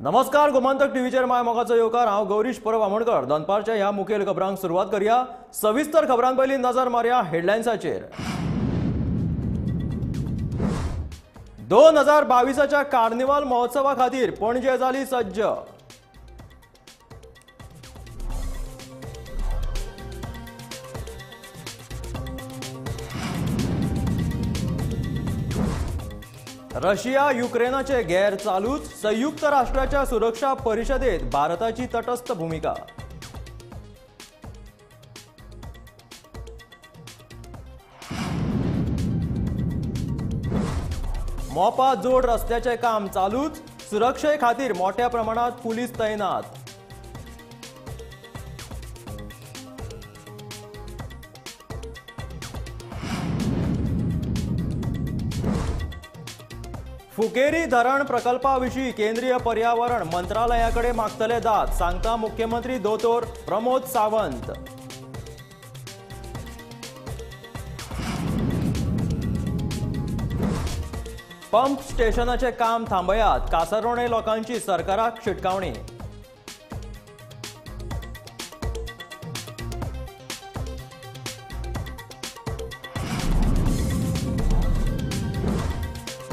नमस्कार, गोमंतक टीव्हीचेर माय मोगाचो येवकार। हांव गौरीश परब आमोणकर। दनपारच्या ह्या मुखेल खबरांक सुरवात करूया। सविस्तर खबरां पयलीं नजर मारया हेडलायन्साचेर। 2022च्या कार्निवाल महोत्सवा खातीर पणजे जाली सज्ज। रशिया युक्रेनाचे गैर चालूच। संयुक्त राष्ट्राच्या सुरक्षा परिषदेत भारताची तटस्थ भूमिका। मोपा जोड रस्त्याचे काम चालूच। सुरक्षे खातीर मोठ्या प्रमाणात पुलीस तैनात। फुकेरी धरण प्रकल्पाविशीं केंद्रीय पर्यावरण मंत्रालयाकडे मागतले दाद, सांगता मुख्यमंत्री दोतोर प्रमोद सावंत। पंप स्टेशनाचे काम थांबयात, कासारवणे लोकांची सरकाराक शिटकावणी।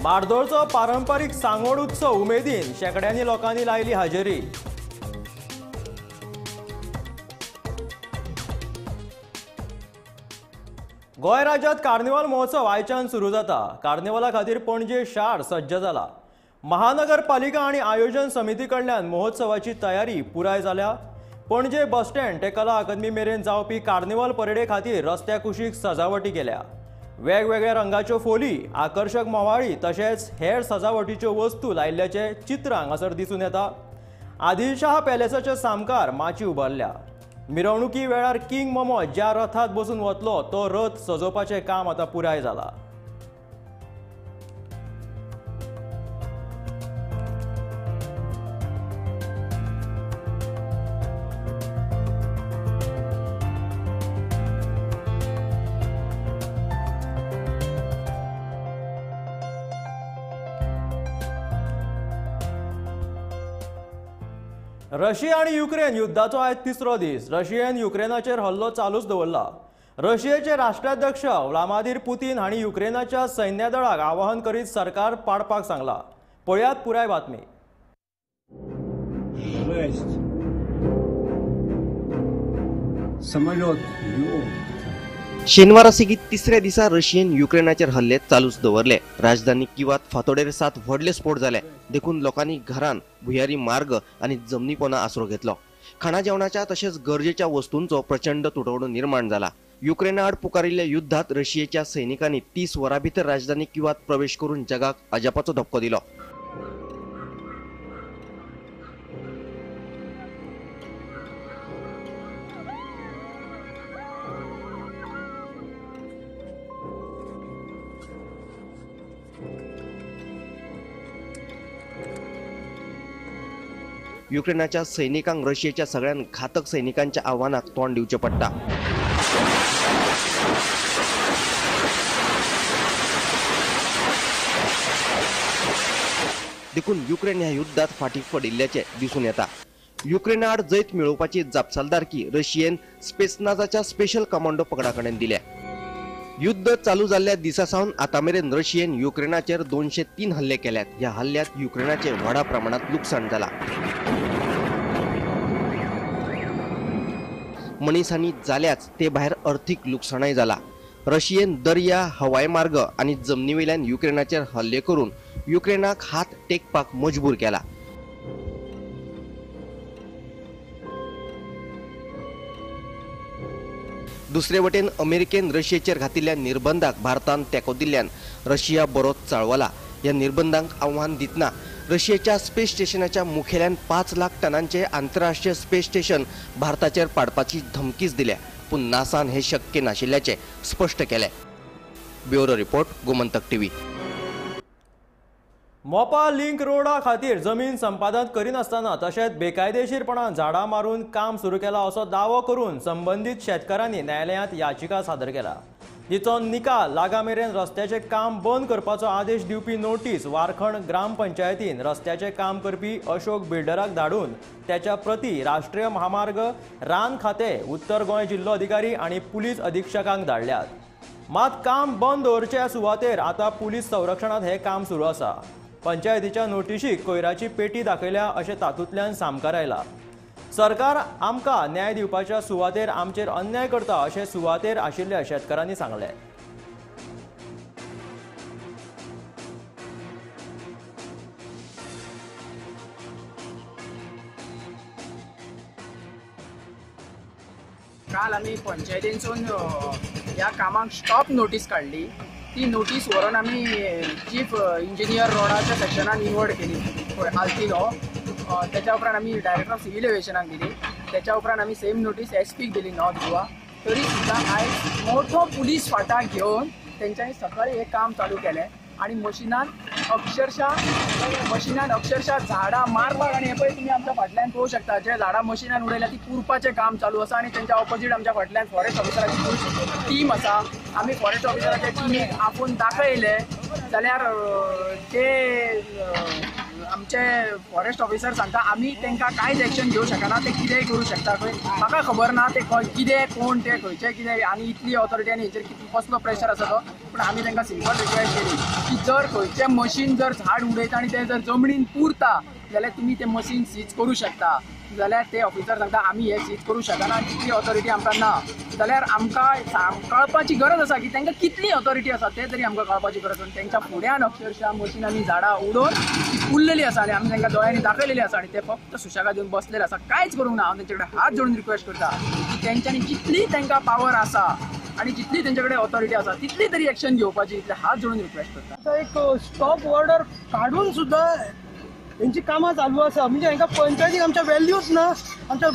बारदोळचो पारंपारीक सांगोड उत्सव उमेदीन, शेकड्यांनी लोकांनी लायली हाजेरी। गोंय राज्यांत कार्निवाल महोत्सव आयच्यान सुरू जाता। कार्निवाला खातीर पणजे शार सज्ज जाला। महानगरपालिका आनी आयोजन समिती कडल्यान महोत्सवाची तयारी पुराय जाल्या। पणजे बस स्टँड ते कला अकादमी मेरेन जावपी कार्निवाल परेडे खातीर रस्त्या कुशीक सजावटी केल्या। वेगवेगळ्या रंगाच्यो फोली, आकर्षक मोवाळी तशेंच हेर सजावटीच्यो वस्तू लायिल्ल्याचे चित्र हांगासर दिसून येता। आदिलशाह पॅलेसाचे सामकार माची उबारल्या। मिरवणुकी वेळार किंग मोमो ज्या रथात बसून वतलो तो रथ सजोवपाचें काम आतां पुराय जालां। रशिया आणि युक्रेन युद्धाचो आयज तिसरो दीस। रशियेन युक्रेनाचेर हल्लो चालूच दवरला। रशियेचे राष्ट्राध्यक्ष व्लादिमीर पुतीन हांणी युक्रेनाच्या सैन्य दळाक आवाहन करीत सरकार पाडपाक सांगला। पळयात पुराय बातमी। शेनवारा सेगीत तिसऱ्या दिसा रशियेन युक्रेनाचेर हल्ले चालूच दवरले। राजधानी किवात फातोडेर 7 व्हडले स्फोट जाले, देखून लोकांनी घरांत, भुयारी मार्ग आणि जमनी पोना आसरो घेतलो। खाणा जेवणाच्या तशेंच गरजेच्या वस्तूंचो प्रचंड तुटवडो निर्माण जाला। युक्रेना आड पुकारिल्ल्या युद्धात रशियेच्या सैनिकांनी 30 वरां भितर राजधानी किवात प्रवेश करून जगाक अजापाचो धपको दिलो। युक्रेनाच्या सैनिकांक रशियेच्या सगळ्यात घातक सैनिकांच्या आव्हानाक तोंड दिवचे पडटा। देखून युक्रेन ह्या युद्धात फाटी पडिल्ल्याचे दिसून येता। युक्रेना आड जैत मेळोवपाची जापसालदारकी रशियेन स्पेसनाजाच्या स्पेशल कमांडो पगडा कडेन दिल्या। युद्ध चालू जाल्ल्या दिसा सावन आता मेरेन रशियेन युक्रेनाचेर 203 हल्ले केल्यात। ह्या हल्ल्यात युक्रेनाचे व्हडा प्रमाणात लुकसाण जाला। मनीसहानी जाल्याच ते भायर अर्थीक लुकसाणय जाला। रशियेन दर्या, हवाई मार्ग आणि जमनी वयल्यान युक्रेनाचेर हल्ले करून युक्रेनाक हात टेकपाक मजबूर केला। दुसरे वटेन अमेरिकेन रशियेचेर घातिल्ल्या निर्बंधाक भारतान तेंको दिल्ल्यान रशिया बरोच चाळवला। या निर्बंधांक आव्हान दितना रशियेच्या स्पेस स्टेशनाच्या मुखेल्यान 5 लाख टनांचे आंतरराष्ट्रीय स्पेस स्टेशन भारताचेर पाडपाची धमकीच दिल्या, पूण नासान हे शक्य नाशिल्ल्याचे स्पष्ट केले। Bureau report, Gomantak TV. मोपा लिंक रोडा खातीर जमीन संपादन करिनासतना तशेंच बेकायदेशीरपणान झाडां मारून काम सुरू केला असो दावो करून संबंधीत शेतकारांनी न्यायालयांत याचिका सादर केला। तिचो निकाल लागा मेरेन रस्त्याचे काम बंद करपाचो आदेश दिवपी नोटीस वारखण ग्रामपंचायतीन रस्त्याचे काम करपी अशोक बिल्डराक धाडून त्याच्या प्रती राष्ट्रीय महामार्ग रान खाते उत्तर गोंय जिल्लो अधिकारी आणि पुलीस अधीक्षकांक धाडल्यात। मात काम बंद दवरचे सुवातेर आता पुलीस संरक्षणात हे काम सुरू आसा। पंचायतीच्या नोटिशीक कोयराची पेटी दाखयल्या अशें तातूंतल्यान सामकार आयला। सरकार आमकां न्याय दिवपाच्या सुवातेर आमचेर अन्याय करता अशें सुवातेर आशिल्ल्या शेतकारांनी सांगलें। काल आम्ही पंचायतींसून ह्या कामाक स्टॉप नोटीस काढली। ती नोटीस व्हरून आम्ही चीफ इंजिनियर रोडाच्या सेक्शनान निवड केली आलतीलो। त्याच्या उपरांत आम्ही डायरेक्टर ऑफ सिव्हिल एव्हिएशनाक दिली। त्याच्या उपरांत आम्ही सेम नोटीस एसपीक दिली नॉर्थ गोवा। तरी सुद्दां आयज मोठो पुलीस फाटा घेवन तेंच्यांनी सकाळी हे काम चालू केलें आणि मशिनान अक्षरशः झाडां मारपाक आणि हे पळय तुम्ही आमच्या फाटल्यान पळोवंक शकता जे झाडां मशिनान उडयल्या ती पुरपाचें काम चालू आसा आणि त्यांच्या ऑपोजीट आमच्या फाटल्यान फॉरेस्ट ऑफिसराची टीम आसा। आमी फॉरेस्ट ऑफिसराच्या टीमीक आपूण दाखयले जाल्यार ते आमचे फॉरेस्ट ऑफिसर सांगता आमी तांकां कांयच एक्शन घेवंक शकना, ते कितेंय करूं शकता खंय म्हाका खबर ना ते कितें कोण ते खंयचे कितें आनी इतली ऑथॉरिटी आनी हेचेर कसलो प्रेशर आसा तो। पूण आमी तांकां सिंपल रिक्वेस्ट केली की जर खंयचें मशीन जर झाड उडयता आनी तें जर जमनीन पुरता जाल्यार तुमी तें मशीन सीज करूं शकता। जाल्यार ते ऑफिसर सांगता आमी हे सीज करूं शकना, तितली ऑथॉरिटी आमकां ना। जाल्यार आमकां कळपाची गरज आसा की तांकां कितली ऑथॉरिटी आसा तें तरी आमकां कळपाची गरज आसा। तेंच्या फुड्यान अक्षरशः मशिनांनी झाडां उडोवन ती उरलेली आसा आणि आमी तांकां दोळ्यांनी दाखयलेली आसा आणि ते फक्त सुशेगाद येवन बसलेले आसा, कांयच करूंक ना। हांव तेंचे कडेन हात जोडून रिक्वेस्ट करता की तेंच्यांनी जितली तांकां पावर आसा आणि जितली तेंचे कडेन ऑथॉरिटी आसा तितली तरी एक्शन घेवपाची, इतले हात जोडून रिक्वेस्ट करता। एक स्टॉप ऑर्डर काढून सुद्धा यांची कामां चालू आसा, म्हणजे हांकां पंचायतीक आमच्या व्हॅल्यूच ना। आमच्या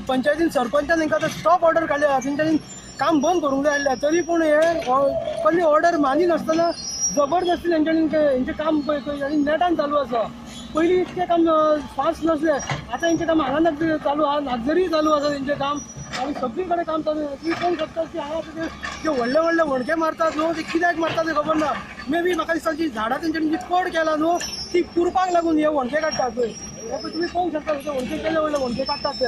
पंचायतीन सरपंचान हांकां स्टॉप ऑर्डर काडल्या, तेंच्यांनी काम बंद करूंक जाय आसलें, तरी पूण हे कसली ऑर्डर मानी नासतना जबरदस्ती तेंच्यांनी हेंचें काम नेटान चालू आसा। पयलीं इतकें काम फास्ट नसलें, आतां हेंचें काम हांगा चालू आहा, नागजरी चालू आसा तेंचें काम आणि सगळी कडेन काम चालू आसा। तुम्ही पळोवंक शकता की हांगा जे व्हडले व्हडले वणके मारतात न्हू ते कित्याक मारतात ते खबर ना। मे बी म्हाका दिसता जी झाडां तेंच्यांनी जी कट केला न्हू ती पुरपाक लागून हे वणके काडटात पळय। तुम्ही पळोवंक शकता ते वणके केले व्हडले वणके काडटात ते।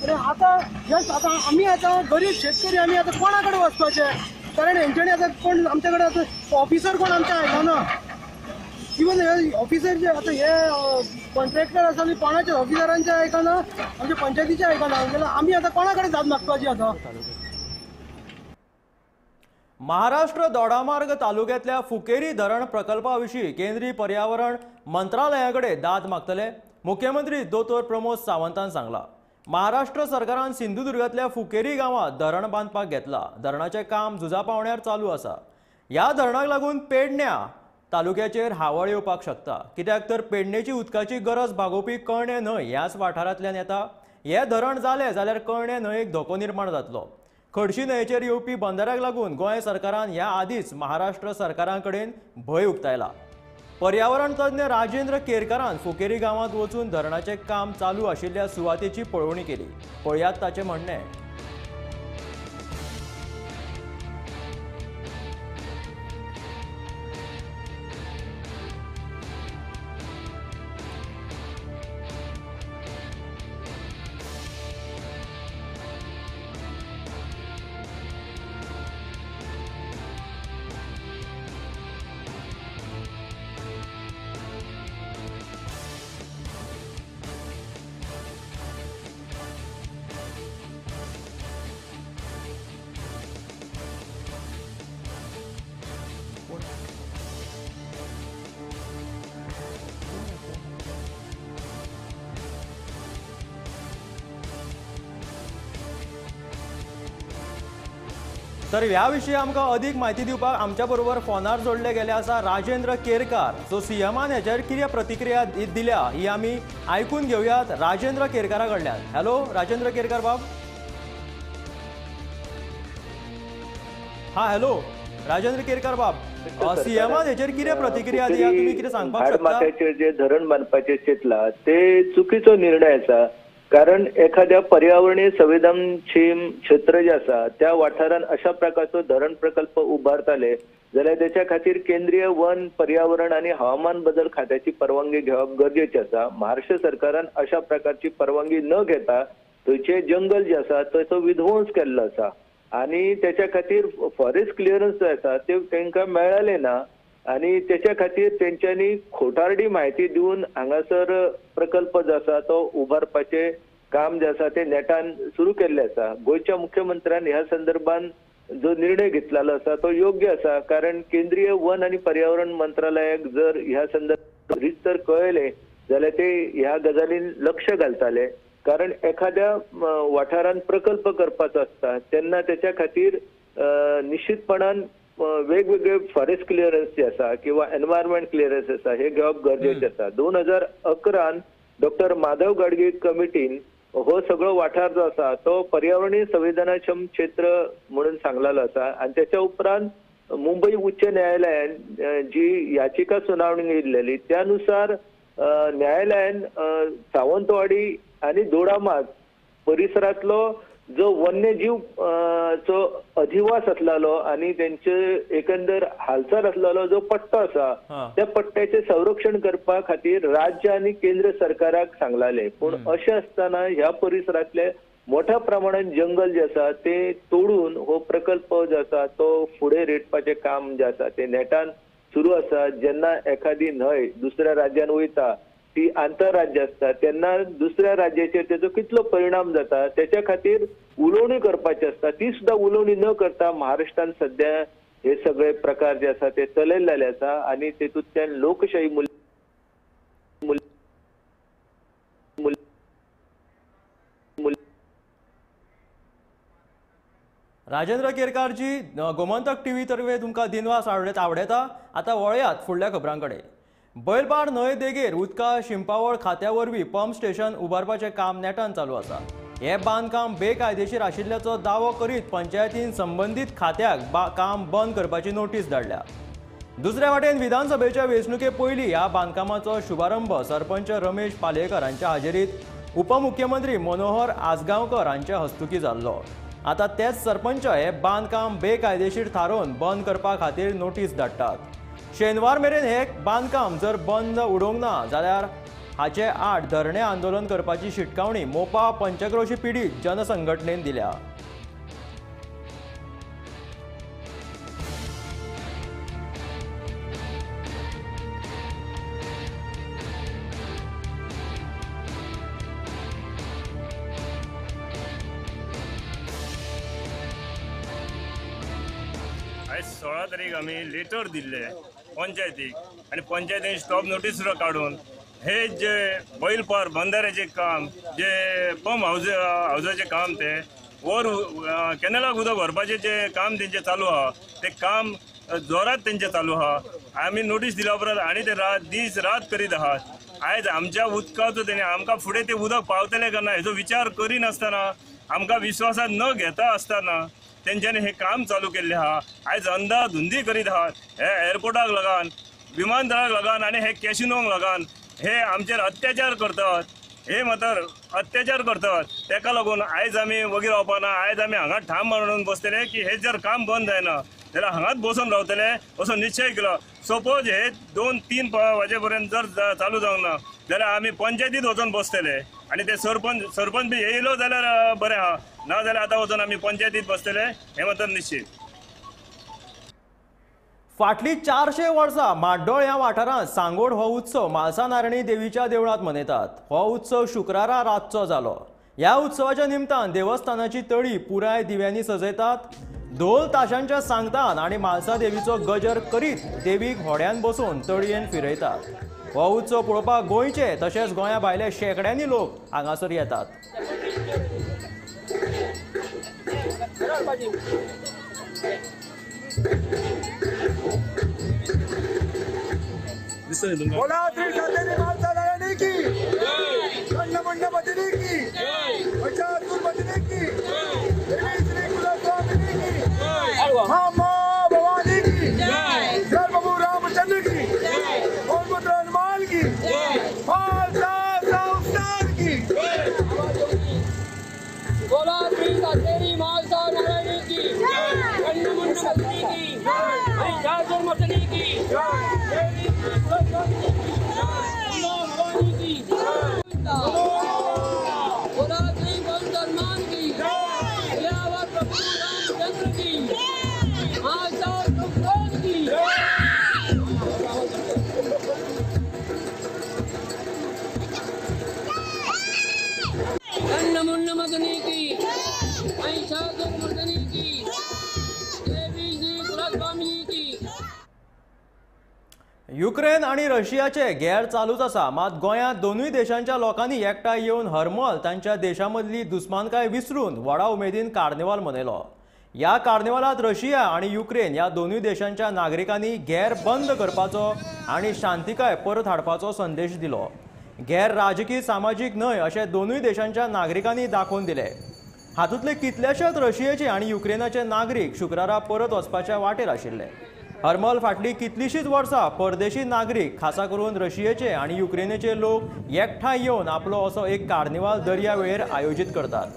अरे आतां आमी आतां गरीब शेतकरी आमी आतां कोणा कडेन वचपाचें, कारण हेंच्यांनी आतां कोण आमच्या कडेन आतां ऑफिसर कोण आमच्या आयकना। इवन हे ऑफिसर जे आता हे कॉन्ट्रॅक्टर आसा ती कोणाच्या ऑफिसरांचे आयकना, आमच्या पंचायतीचे आयकना, जाल्यार आमी आतां कोणा कडेन दाद मागपाची आतां। महाराष्ट्र दोडामार्ग तालुक्यातल्या फुकेरी धरण प्रकल्पाविशीं केंद्रीय पर्यावरण मंत्रालयाकडे दाद मागतले, मुख्यमंत्री दोतोर प्रमोद सावंतान सांगला। महाराष्ट्र सरकारान सिंधुदुर्गातल्या फुकेरी गांवांत धरण बांदपाक घेतला। धरणाचें काम झुजा पावण्यार चालू आसा। ह्या धरणाक लागून पेडण्यां तालुक्याचेर हावळ येवपाक शकता, कित्याक तर पेडणेची उदकाची गरज भागोवपी कळणे न्हंय ह्याच वाठारांतल्यान येता। हे धरण जालें जाल्यार कळणे न्हंयेक धोको निर्माण जातलो। खडशी न्हंयचेर येवपी बंदराक लागून गोंय सरकारान ह्या आदींच महाराष्ट्र सरकारां कडेन भंय उक्तायला। पर्यावरण तज्ञ राजेंद्र केरकारान फुकेरी गांवांत वचून धरणाचें काम चालू आशिल्ल्या सुवातेची पळोवणी केली। पळयात ताचें म्हणणें। तर ह्या विशीं आमकां अदीक म्हायती दिवपाक आमच्या बरोबर फोनार जोडले गेले आसा राजेंद्र केरकार, जो सीएमान हेचेर कितें प्रतिक्रिया दिल्या ही आमी आयकून घेवयात राजेंद्र केरकारा कडल्यान। हॅलो राजेंद्र केरकार बाब। हॅलो राजेंद्र केरकार बाब, सीएमान हेचेर कितें प्रतिक्रिया दिया, तुम्ही कितें सांगपाक शकता? जे धरण बांदपाचें चिंतला ते चुकीचो निर्णय आसा। कारण एखाद्या पर्यावरणीय संवेदनशील क्षेत्र जे आसा त्या वाठारान अशा प्रकारचो धरण प्रकल्प उबारताले जाल्यार त्याच्या खातीर केंद्रीय वन पर्यावरण आणि हवामान बदल खात्याची परवानगी घेवप गरजेचे आसा. महाराष्ट्र सरकारान अशा प्रकारची परवानगी न घेता थंयचे जंगल जे आसा थंयचो विध्वंस केल्लो आसा आणि त्याच्या खातीर फॉरेस्ट क्लिअरन्स जो आसा ते तांकां मेळ्ळले ना आणि त्याच्या खातीर तेंच्यांनी खोटारडी माहिती दिवन हांगासर प्रकल्प जो आसा तो उबारपाचे काम जे आसा ते नेटान सुरू केल्ले आसा. गोंयच्या मुख्यमंत्र्यान ह्या संदर्भात जो निर्णय घेतलेलो आसा तो योग्य आसा, कारण केंद्रीय वन आणि पर्यावरण मंत्रालयाक जर ह्या संदर्भात रितर कळयले जाल्यार ते ह्या गजालीन लक्ष घालताले. कारण एखाद्या वाठारान प्रकल्प करपाचो आसता तेन्ना त्याच्या खातीर निश्चितपणान वेगवेगळे फॉरेस्ट क्लिअरन्स जे आसा किंवा एन्व्हायरमेंट क्लिअरन्स आसा हे घेवप गरजेचे आसा. 2011 डॉक्टर माधव गाडगीळ कमिटीन हो सगळो वाठार जो आसा तो पर्यावरणीय संवेदनक्षम क्षेत्र म्हणून सांगलेलो आसा आणि त्याच्या उपरांत मुंबई उच्च न्यायालयान जी याचिका सुनावणी घेतलेली त्यानुसार न्यायालयान सावंतवाडी आणि दोडामार्ग परिसरातलो जो वन्यजीव चो अधिवास असलेलो आणि त्यांचे एकंदर हालचाल असलेलो जो पट्टो आसा त्या पट्ट्याचे संरक्षण करपा खातीर राज्य आणि केंद्र सरकाराक सांगलाले. पण अशें असताना ह्या परिसरातले मोठ्या प्रमाणात जंगल जे आसा ते तोडून हो प्रकल्प जो आसा तो फुडें रेटपाचे काम जे आसा ते नेटान सुरू आसा. जेन्ना एखादी न्हंय दुसऱ्या राज्यान वयता ती आंतरराज्य असता तेन्ना दुसऱ्या राज्याचेर तेजो कितलो परिणाम जाता त्याच्या खातीर उलोवणी करपाची असता. ती सुद्धा उलोवणी न करता महाराष्ट्रात सध्या हे सगळे प्रकार जे आसा ते चलयल्ले आसा आणि तेतूंतल्यान लोकशाही राजेंद्र केरकारजी, गोमंतक टीव्ही तर्फे तुमकां दिनवास आवडेता. आता वळयात फुडल्या खबरांकडे. बैलपाड न्हंय देगेर उदका शिंपावळ खात्या वरवीं पंप स्टेशन उबारपाचें काम नेटान चालू आसा. हे बांदकाम बेकायदेशीर आशिल्ल्याचो दावो करीत पंचायतीन संबंदीत खात्याक काम बंद करपाची नोटीस धाडल्या. दुसऱ्या वाटेन विधानसभेच्या वेंचणुके पयलीं ह्या बांदकामाचो शुभारंभ सरपंच रमेश पालयेकर हांच्या हाजेरीत उपमुख्यमंत्री मनोहर आजगांवकर हांच्या हस्तुकी जाल्लो. आता तेच सरपंच हे बांदकाम बेकायदेशीर थारोवन बंद करपा खातीर नोटीस धाडटात. शेनवार मेरेन हे बांदकाम जर बंद उडोवंक ना जाल्यार हाचे आड धरणे आंदोलन करपाची शिटकावणी मोपा पंचक्रोशी पिडीत जनसंघटनेन दिल्या. आज 16 तारीख आम्ही लेटर दिले पंचायतीक आणि पंचायतीन स्टॉप नोटीस सुद्धा काढून हे जे बैलपार बंधाऱ्याचे काम जे पंप हाऊसाचे काम ते वर कॅनलाक उदक भरपाचे जे काम तेंचे चालू आहा ते काम जोरात तेंचे चालू आहा. आम्ही नोटीस दिल्या उपरांत आणि ते दीस रात करीत आहात. आयज आमच्या उदकाचो तेणे आमकां फुडें ते उदक पावतले काय ना हेचो विचार करिनासतना आमकां विश्वासात न घेता आसतना तेंच्यांनी हे काम चालू केल्ले आहा. आयज अंधाधुंदी करीत आहात. हे एअरपोर्टाक लागून विमानतळाक लागून आणि हे कॅसिनोक लागून हे आमचेर अत्याचार करतात. हे मात्र अत्याचार करतात. तेका लागून आयज आमी वगीर रावपाना. आयज आमी हांगा ठाम मारून बसतले की हे जर काम बंद जायना जाल्यार हांगाच बसून रावतले असो निश्चय केलो. सपोज हे 2-3 वाजेपर्यंत जर चालू जावंक ना जाल्यार आमी पंचायतीत वचून बसतले आणि ते सरपंच बी येयलो जाल्यार बरें आहा, ना जाल्यार आतां वचून आमी पंचायतीत बसतले हे मात्र निश्चित. फाटली 400 वर्सां माड्डोळ ह्या वाठारांत सांगोड हो उत्सव म्हाळसा नारायणी देवीच्या देवळांत मनयतात. हो उत्सव शुक्रारा रातचो जालो. ह्या उत्सवाच्या निमतान देवस्थानाची तळी पुराय दिव्यांनी सजयतात. ढोल ताशांच्या सांगतान आणि म्हाळसा देवीचो गजर करीत देवीक व्हड्यान बसून तळयेन फिरयतात. हो उत्सव पळोवपाक गोंयचे तशेंच गोंया भायले शेकड्यांनी लोक हांगासर येतात. बोला श्री खातेरी म्हाळसा नारायणी की खंड बदली की अचातुर बदली की श्री कुलस्वामिनी की मामा भवानी की जय बाबू रामचंद्र की मोहम्मद हनुमान की म्हाळसा संस्थान की काटेरी मालसा नारायणी की कन्नमुंड मदनी की महिषासुर मर्दनी की देवी भवानी की बोला श्री गौतम हनुमान की सियावर प्रभु रामचंद्र की मालसा सुखदान की कन्नमुंड मदनी की महिषासुर मर्दनी की देवी श्री कुलस्वामी की. युक्रेन आणि रशियाचे गैर चालूच आसा, मात गोंयांत दोनूय देशांच्या लोकांनी एकठांय येवन हरमल तांच्या देशांमदली दुस्मानकाय विसरून व्हडा उमेदीन कार्निवाल मनयलो. ह्या कार्निवालांत रशिया आणि युक्रेन ह्या दोनूय देशांच्या नागरिकांनी गैर बंद करपाचो आणि शांतीकाय परत हाडपाचो संदेश दिलो. गैर राजकीय सामाजीक न्हय अशें दोनूय देशांच्या नागरिकांनी दाखोवन दिले. हातूंतले कितलेशेच रशियेचे आणि युक्रेनाचे नागरीक शुक्रारा परत वचपाच्या वाटेर आशिल्ले. हरमल फाटली कितलीशींच वर्सां परदेशी नागरीक खासा करून रशियेचे आणि युक्रेनाचे लोक एकठांय येवन आपलो असो एक कार्निवाल दर्यावेळेर आयोजीत करतात.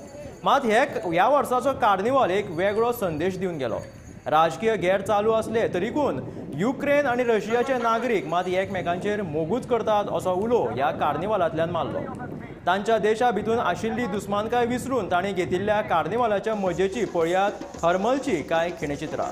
मात ह्या वर्साचो कार्निवाल एक वेगळो संदेश दिवन गेलो. राजकीय गैर चालू असले तरीकून युक्रेन आणि रशियाचे नागरीक मात एकमेकांचेर मोगूच करतात असो उलो ह्या कार्निवालांतल्यान मारलो. तांच्या देशा भितून आशिल्ली दुस्मानकाय विसरून तांणी घेतिल्ल्या कार्निवालाच्या मजेची पळयात हरमलची कांय खिणेचित्रां.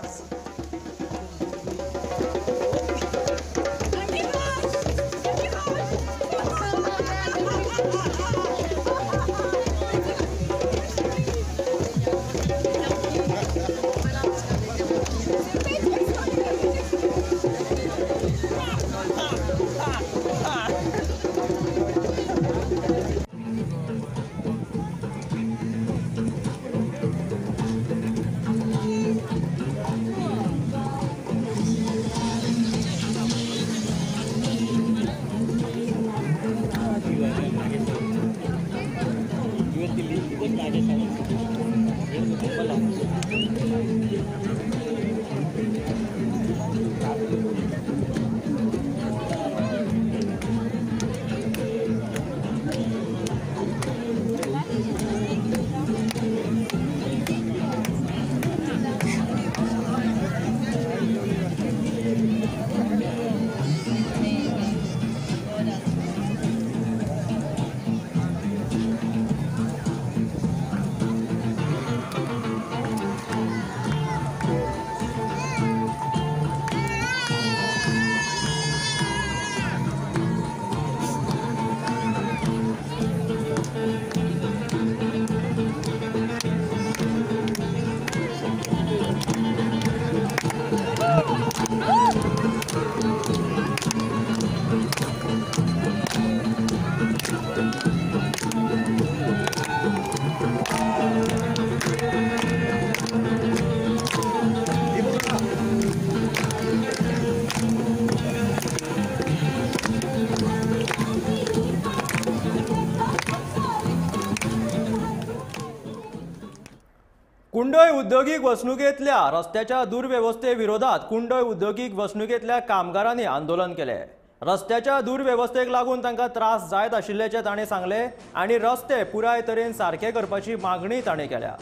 कुंडय उद्योगीक वसणुकेंतल्या रस्त्याच्या दुर्वेवस्थे विरोधात कुंडय उद्योगीक वसणुकेंतल्या कामगारांनी आंदोलन केले. रस्त्याच्या दुर्वेवस्थेक लागून तांकां त्रास जायत आशिल्ल्याचे ताणें सांगले आणि रस्ते पुराय तरेन सारखे करपाची मागणी ताणें केल्या.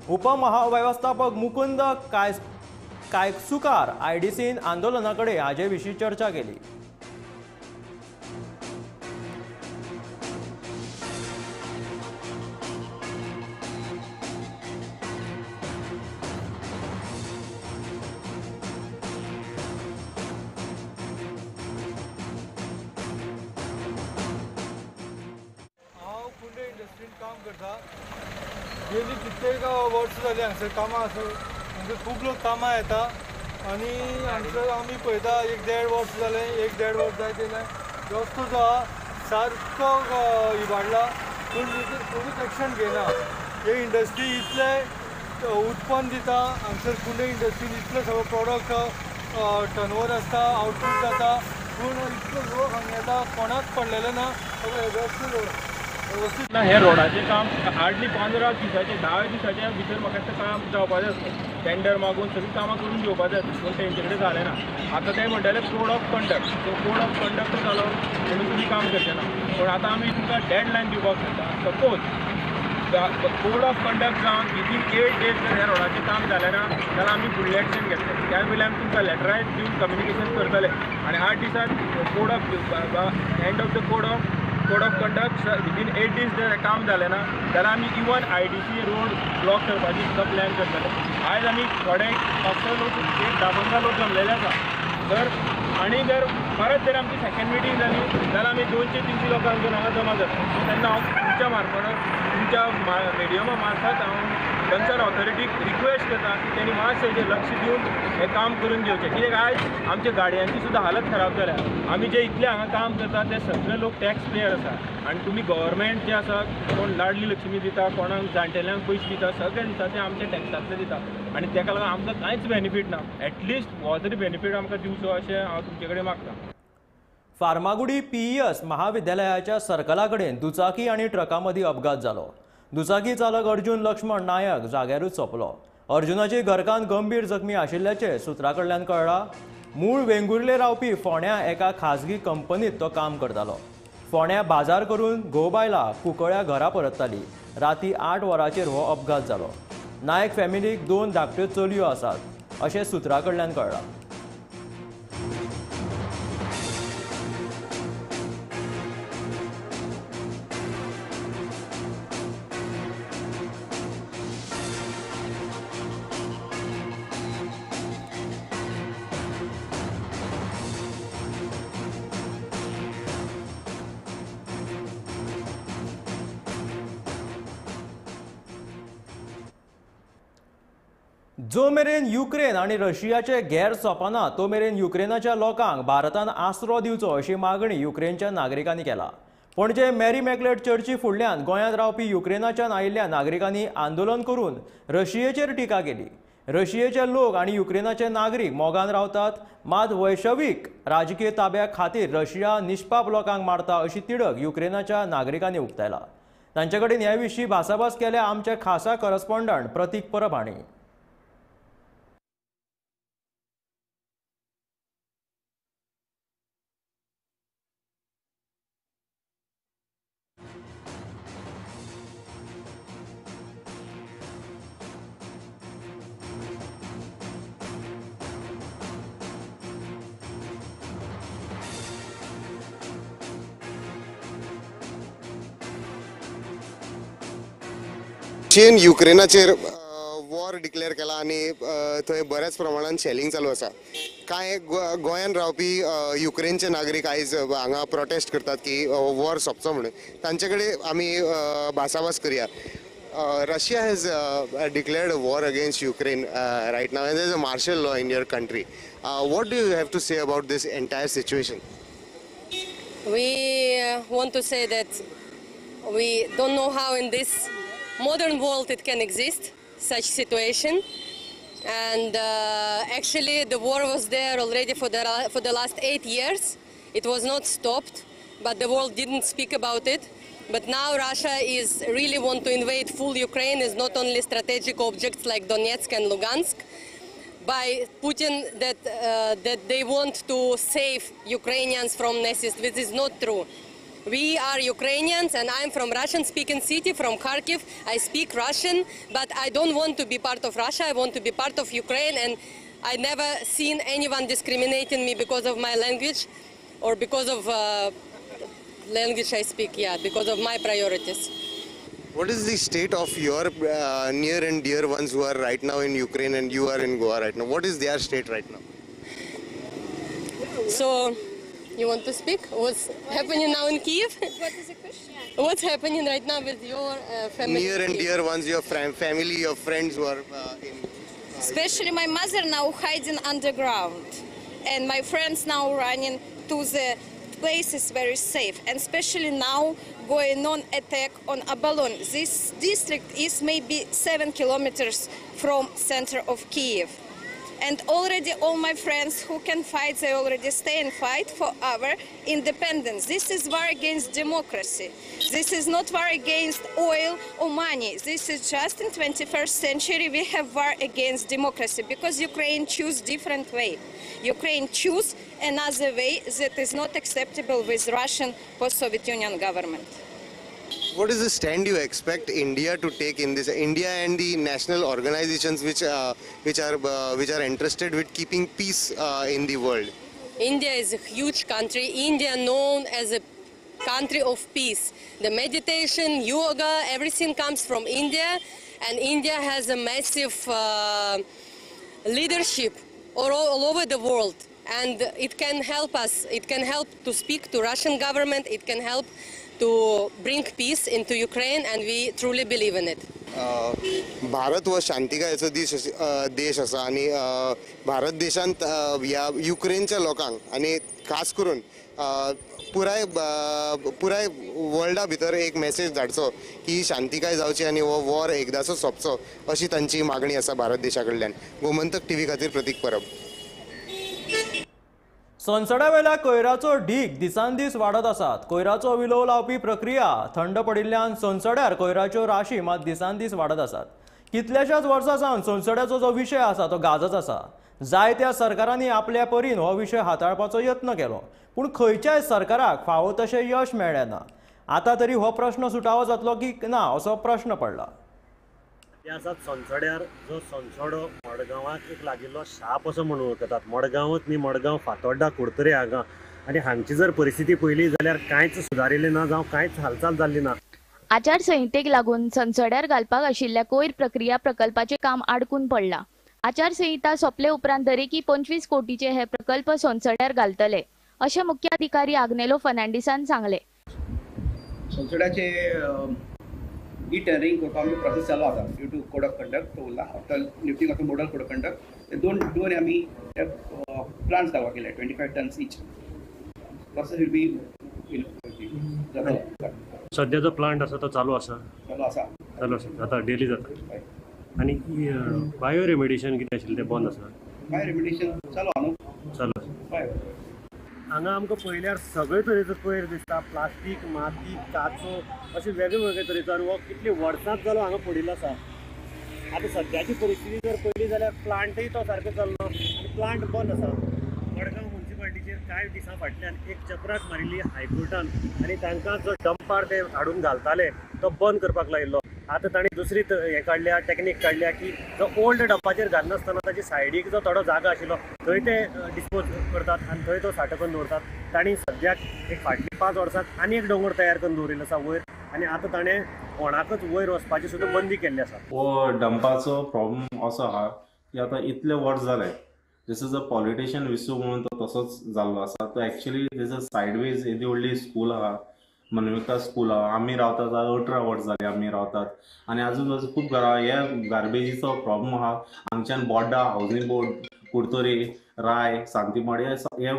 उपमहाव्यवस्थापक मुकुंद कायकसूकार आयडीसीन आंदोलना कडेन हाचे विशीं चर्चा केली. काम करता गेली कित्येक वर्स जाली हांगसर कामां आसा. हांगा खूब लोक कामां येता आनी हांगसर आमी पळयता 1.5 वर्स जालें 1.5 वर्स जाय तेन्ना रस्तो जो आहा सारको इबाडला पूण कोणूच एक्शन घेयना. हे इंडस्ट्री इतले उत्पन्न दिता हांगसर कुंडय इंडस्ट्रीन इतले सगळे प्रोडक्ट टर्नओवर आसता आउटपूट जाता पूण इतले लोक हांगा येता कोणाक पडलेले ना. सगळे रस्ते हे रोडाचें काम हार्डली 15 दिसाचे 10 दिसाच्या भितर म्हाका तें काम जावपाचें आसलें. टेंडर मागून सगळीं कामां करून घेवपाचें पूण तेंचे कडेन जालें ना. आतां तें म्हणटाले कोड ऑफ कंडक्ट. तो कोड ऑफ कंडक्ट जालो म्हणून तुमी काम करचें ना. पूण आतां आमी तुमकां डेडलायन दिवपाक सोदता. सपोज कोड ऑफ कंडक्ट जावन विदीन 8 days जर ह्या रोडाचें काम जालें ना जाल्यार आमी फुडलें एक्शन घेतले. त्या वेळी आमी तुमकां लेटरायज दिवन कम्युनिकेशन करतले आनी 8 दिसांत code of end of the code of conduct within 8 days जर काम जालें ना जाल्यार आमी इवन IDC रोड ब्लॉक करपाची सुद्दां प्लॅन करतले. आयज आमी थोडे 500 लोक 10-15 लोक जमलेले आसा. आनी जर परत जर आमची सेकंड मिटींग जाली जाल्यार आमी 200-300 लोकांक घेवन हांगा जमा जाता. तेन्ना हांव तुमच्या मार्फत तुमच्या मिडियमा मार्फत हांव कन्सर्न ऑथॉरिटीक रिक्वेस्ट करता की तेणी मातशें हेजेर लक्ष दिवन हें काम करून घेवचें. कित्याक आयज आमच्या गाडयांची सुद्दां हालत खराब जाल्या. आमी जे इतले हांगा काम करता ते सगळे लोक टॅक्स पेयर आसा आनी तुमी गव्हर्मेंट जे आसा कोण लाडली लक्ष्मी दिता कोणाक जाणटेल्यांक पयशे दिता सगळे दिता ते आमच्या टॅक्सांतले दिता आनी ताका लागून आमकां कांयच बेनिफीट ना. एटलिस्ट हो तरी बेनिफीट आमकां दिवचो अशें हांव तुमचे कडेन मागतां. फार्मागुडी PES महाविद्यालयाच्या सर्कला कडेन दुचाकी आनी ट्रका मदीं अपघात जालो. दुचाकी चालक अर्जुन लक्ष्मण नायक जाग्यारूच सोंपलो. अर्जुनाची घरकान्न गंभीर जखमी आशिल्ल्याचें सुत्रा कडल्यान कळ्ळां. मूळ वेंगुर्ले रावपी फोंड्या एका खाजगी कंपनीत तो काम करतालो. फोंड्या बाजार करून घोव बायलां कुंकळ्या घरा परतताली. राती 8 वरांचेर हो अपघात जालो. नायक फॅमिलीक 2 धाकट्यो चलयो आसात अशें सुत्रा कडल्यान कळ्ळां. जो मेरेन युक्रेन आनी रशियाचे गैर सोंपना तो मेरेन युक्रेनाच्या लोकांक भारतान आसरो दिवचो अशी मागणी युक्रेनच्या नागरिकांनी केला. पणजे मॅरी मॅकलेट चर्ची फुडल्यान गोंयांत रावपी युक्रेनाच्यान आयिल्ल्या नागरिकांनी आंदोलन करून रशियेचेर टिका केली. रशियेचे लोक आनी युक्रेनाचे नागरीक मोगान रावतात मात वैश्वीक राजकीय ताब्या खातीर रशिया निश्पाप लोकांक मारता अशी तिडक युक्रेनाच्या नागरिकांनी उक्तायला. तांचे कडेन ह्या विशीं भासाभास केल्या आमचे खासा करस्पॉन्डंट प्रतीक परब हांणी. रशियन युक्रेनाचेर वॉर डिक्लेअर केला आणि थंय बऱ्याच प्रमाणात शेलिंग चालू आसा. कांय गोंयान रावपी युक्रेनचे नागरीक आयज हांगा प्रोटेस्ट करतात की वॉर सोंपचो म्हणून. तांचे कडेन आमी भासाभास करया. Russia has declared a war against Ukraine right now, and there's a martial law in your country. What do you have to say about this entire situation? We want to say that we don't know how in this modern world it can exist, such situation. And actually the war was there already for the last 8 years. It was not stopped, but the world didn't speak about it. But now Russia is really want to invade full Ukraine, is not only strategic objects like Donetsk and Lugansk. By Putin that they want to save Ukrainians from Nazis, which is not true. We are Ukrainians, and I'm from Russian-speaking city, from Kharkiv. I speak Russian, but I don't want to be part of Russia. I want to be part of Ukraine, and I never seen anyone discriminating me because of my language or because of language I speak, because of my priorities. What is the state of your near and dear ones who are right now in Ukraine and you are in Goa right now? What is their state right now? So, you want to speak? What's happening now in Kyiv? What is the question? What's happening right now with your family? Near and dear ones, your family, your friends who are in... Especially my mother now hiding underground. And my friends now running to the places very safe. And especially now going on attack on Abalon. This district is maybe 7 kilometers from center of Kyiv. And already all my friends who can fight, they already stay and fight for our independence. This is war against democracy. This is not war against oil or money. This is just in 21st century we have war against democracy because Ukraine choose different way. Ukraine choose another way that is not acceptable with Russian post-Soviet Union government. What is the stand you expect India to take in this? India and the national organizations which are interested with keeping peace in the world. India is a huge country. India known as a country of peace. The meditation, yoga, everything comes from India, and India has a massive leadership all over the world. And it can help us. It can help to speak to Russian government. It can help to bring peace into Ukraine, and we truly believe in it. Bharat हो शांतिकायेचो देश आसा आणि भारत देशांत ह्या युक्रेनच्या लोकांक आणि खास करून पुराय वर्ल्डा भितर एक मेसेज धाडचो की शांतिकाय जावची आणि हो वॉर एकदाचो सोंपचो अशी तांची मागणी आसा भारत देशा कडल्यान. गोमंतक टीव्ही खातीर प्रतीक परब. संसदा वेल्या कोयराचो ढीग दिसान दीस वाडत आसात. कोयराचो विलो लावपी प्रक्रिया थंड पडिल्ल्यान संसड्यार कोयराच्यो राशी मात दिसान दीस वाडत आसात. कितल्याशाच वर्सां सावन संसड्याचो जो विशय आसा तो गाजत आसा. जायत्या सरकारांनी आपल्या परीन हो विशय हाताळपाचो यत्न केलो, पूण खंयच्याय सरकाराक फावो तशें यश मेळ्ळें ना. आतां तरी हो प्रश्न सुटावो जातलो की ना असो प्रश्न पडला. इतिहासात संसड्यार जो संसडो मडगांवाक एक लागिल्लो शाप असो म्हणून वळखतात. मडगांवच न्ही, मडगांव फातोड्डा कुडतरे हांगा, आनी हांगची जर परिस्थिती पळयली जाल्यार कांयच सुदारिल्लें ना जावं कांयच हालचाल जाल्ली ना. आचारसंहितेक लागून संसड्यार घालपाक आशिल्ल्या कोयर प्रक्रिया प्रकल्पाचें काम आडकून पडलां. आचारसंहिता सोंपले उपरांत दरेकी 25 कोटीचे हे प्रकल्प संसड्यार घालतले, अशें मुख्याधिकारी आग्नेलो फर्नांडिसान सांगले. संसड्याचे टेंडरिंग करपाक प्रोसेस चालू आसा due to code of conduct तो उरला. After lifting of the model code of conduct ते दोन आमी प्लांट्स दावा केले 25 tonnes each. Process will be सध्या जो प्लांट आसा तो चालू आसा जाता डेली जाता. आनी बायो रेमिडिएशन कितें आशिल्लें तें बंद आसा. बायो रेमिडिएशन चालू आहा न्हू, चालू आसा. हांगा आमकां पळयल्यार सगळे तरेचो कोयर दिसता. प्लास्टीक, माती, काचो अशे वेगळे तरेचो, आनी हो कितले वर्सांच जालो हांगा पडिल्लो आसा. आतां सद्याची परिस्थिती जर पळयली जाल्यार प्लांटय तो सारको चलना आनी प्लांट बंद आसा. मडगांव म्युनिसिपालिटीचेर कांय दिसां फाटल्यान एक चक्राक मारिल्ली हायकोर्टान, आनी तांकां जो डंपार ते हाडून घालताले तो बंद करपाक लायिल्लो. आतां तांणी दुसरी हें काडल्या, टॅक्नीक काडल्या की जो ओल्ड डंपाचेर घालनासतना ताची सायडीक जो थोडो जागा आशिल्लो थंय ते डिस्पोज करतात आनी थंय तो साठो करून दवरतात. तांणी सद्याक एक फाटलीं 5 वर्सांत आनी एक दोंगर तयार करून दवरिल्लो आसा वयर, आनी आतां ताणें कोणाकच वयर वचपाची सुद्दां बंदी केल्ली आसा. हो डंपाचो प्रॉब्लम असो आहा की आतां इतले वर्स जाले दिस इज अ पॉलिटिशियन विसू म्हणून तो तसोच जाल्लो आसा. तो एक्चुअली दिस इज सायडवेज येदी व्हडली स्कूल आहा, मनविका स्कूल आहा. आमी रावतात 18 वर्स जाली आमी रावतात, आनी आजूबाजू खूब घरां हे गार्बेजीचो प्रॉब्लम आहा. हांगच्यान बोड्डा, हावजींग बोर्ड, कुडतोरी, राय, सांतीमाडी हे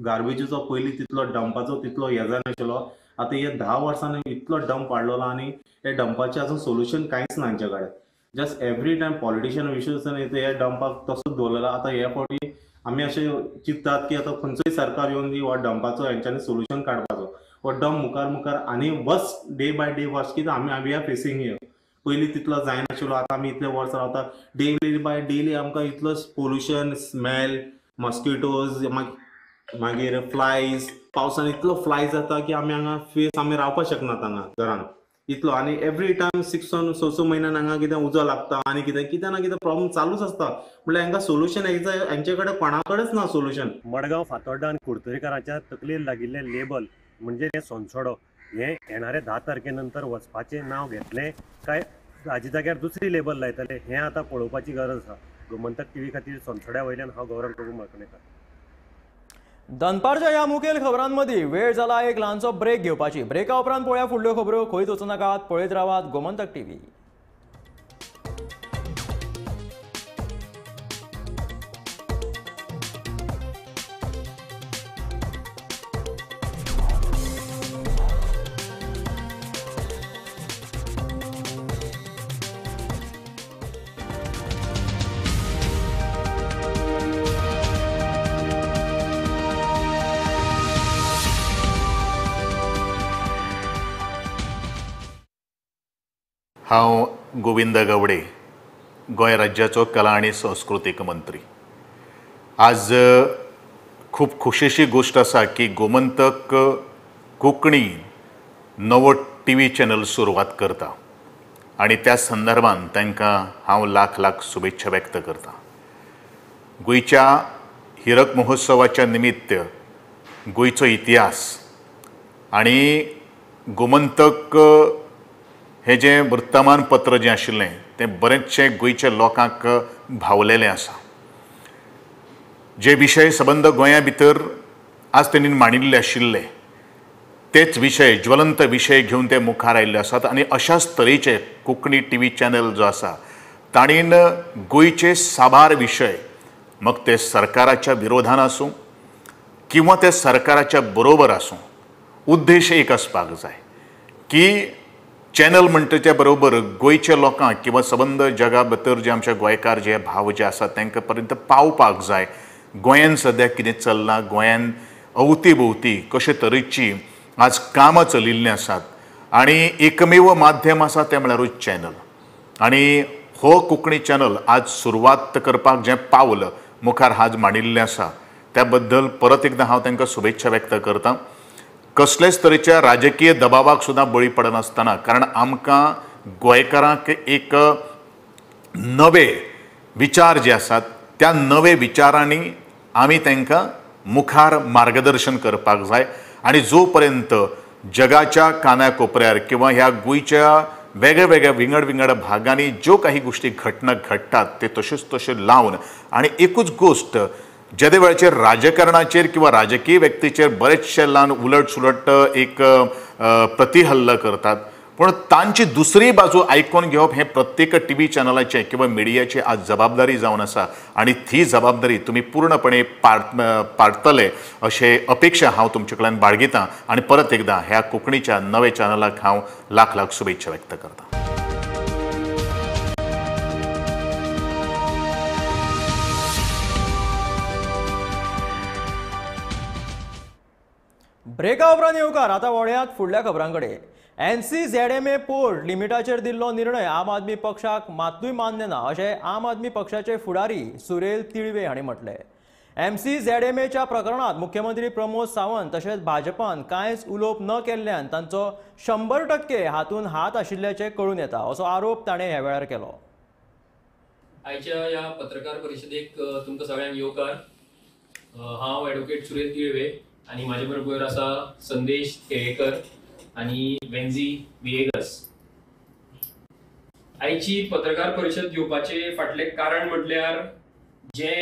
गार्बेजीचो पयलीं तितलो डंपाचो तितलो हे जानाशिल्लो. आतां हे 10 वर्सांनी इतलो डंप वाडलेलो आनी हे डंपाचें आजून सोल्युशन कांयच ना हांचे कडेन. जस्ट एवरी टायम पॉलिटिशियन विशयसून हे डंपाक तसोच दवरलेलो. आतां हे फावटी आमी अशें चिंततात की आतां खंयचोय सरकार येवन दी हो डंपाचो हेंच्यांनी सोल्युशन काडपाचो. हो डंप मुखार आनी वर्स डे बाय डे वर्स कित्याक आमी आर फेसिंग हियर. पयलीं तितलो जायनाशिल्लो, आतां आमी इतले वर्स रावतात. डेली बाय डेली आमकां इतलो पोल्युशन, स्मेल, मॉस्किटोज, मागीर फ्लायज. पावसान इतलो फ्लाय जाता की आमी हांगा फेस आमी रावपाक शकनात हांगा घरान इतलो. आनी एवरी टायम 6 म्हयन्यान हांगा कितें उजो लागता आनी कितें ना कितें प्रॉब्लम चालूच आसता. म्हणल्यार हांकां सोल्युशन हांचे कडेन कोणा कडेच ना सोल्युशन. मडगांव, फातोड्डा आनी कुडतरेकारांच्या तकलेर लागिल्लें लेबल म्हणजे हे संसडो हे येणारे 10 तारखेनंतर वचपाचें नांव घेतलें काय हाजे जाग्यार दुसरी लेबल लायतले हें आतां पळोवपाची गरज आसा. गोमंतक टीव्ही खातीर संसड्या वयल्यान हांव गौरव प्रभू मळकणेकर. दनपारच्या ह्या मुखेल खबरांमदीं वेळ जाला एक ल्हानसो ब्रेक घेवपाची. ब्रेका उपरांत पळोवया फुडल्यो खबरो. खंयच वचूं नाकात, पळयत रावात गोमंतक टीव्ही. हांव गोविंद गवडे, गोंय राज्याचो कला आनी संस्कृतीक मंत्री. आज खूब खोशयेची गोश्ट आसा की गोमंतक कोंकणी नवो TV चॅनल सुरवात करता आणि त्या संदर्भात तांकां हांव लाख लाख शुभेच्छा व्यक्त करता. गोंयच्या हिरक महोत्सवाच्या निमित्त गोंयचो इतिहास आणि गोमंतक हे जे वर्तमानपत्र जें आशिल्लें तें बरेचशे गोंयच्या लोकांक भावलेलें आसा. जे विशय सबंद गोंया भितर आज तेणीन मांडिल्ले आशिल्ले तेच विशय ज्वलंत विशय घेवन ते मुखार आयिल्ले आसात आणि अशाच तरेचे कोंकणी TV चॅनल जो आसा ताणीन गोंयचे साबार विशय मग ते सरकाराच्या विरोधान आसूं किंवा ते सरकाराच्या बरोबर आसूं उद्देश एक आसपाक जाय की चॅनल म्हणटा बरोबर गोंयच्या लोकांक किंवा सबंद जगा भितर जे आमचे गोंयकार जे भाव जे आसात तांकां पर्यंत पावपाक जाय. गोंयान सद्या कितें चल्लां, गोंयान अवती भोवती कशे तरेची आज कामां चलिल्लीं आसात आणि एकमेव माध्यम आसा तें म्हळ्यारूच चॅनल. आणि हो कोंकणी चॅनल आज सुरवात करपाक जें पावल मुखार आज मांडिल्लें आसा त्या बद्दल परत एकदां हांव तांकां शुभेच्छा व्यक्त करतां. कसलेच तरेच्या राजकीय दबावाक सुद्दां बळी पडनासतना, कारण आमकां गोंयकारांक एक नवे विचार जे आसात त्या नवे विचारांनी आमी तांकां मुखार मार्गदर्शन करपाक जाय. आणि जो पर्यंत जगाच्या कानाकोपऱ्यार किंवा ह्या गोंयच्या वेगळ्या वेगळ्या विंगड भागांनी ज्यो काही गोष्टी घडटात ते तशेच तशे लावन आणि एकूच गोष्ट ज्या वेळाचेर राजकारणाचेर किंवा राजकीय व्यक्तीचेर बरेचशे लावन उलट सुलट एक प्रतिहल्ला करतात, पण तांची दुसरी बाजू आयकून घेवप हें प्रत्येक TV चॅनलाचे किंवा मिडियाची आज जबाबदारी जावन आसा आणि ती जबाबदारी तुमी पूर्णपणे पाळटले अशे अपेक्षा हांव तुमचे कडल्यान बाळगितां आणि परत एकदां ह्या कोंकणीच्या नवे चॅनलाक हांव लाख लाख शुभेच्छा व्यक्त करतां. ब्रेका उपरांत येवकार आतां वळयात फुडल्या खबरांकडे. NCZMA पोर्ट लिमिटाचेर दिल्लो निर्णय आम आदमी पक्षाक मात्तूय मान्य ना अशें आम आदमी पक्षाचे फुडारी सुरेल तिळवे हांणी म्हटलें. MCZMAच्या प्रकरणात मुख्यमंत्री प्रमोद सावंत तशेंच भाजपान कांयच उलोवप न केल्ल्यान तांचो 100% हातूंत हात आशिल्ल्याचें कळून येता असो आरोप ताणें ह्या वेळार केलो. आयच्या ह्या पत्रकार परिशदेक तुमकां सगळ्यांक येवकार. हांव ॲडव्होकेट सुरेल तिळवे आणि माझे बरोबर आसा संदेश केळेकर आणि वेन्झी विएगस. आयची पत्रकार परिशद घेवपाचे फाटले कारण म्हटल्यार जे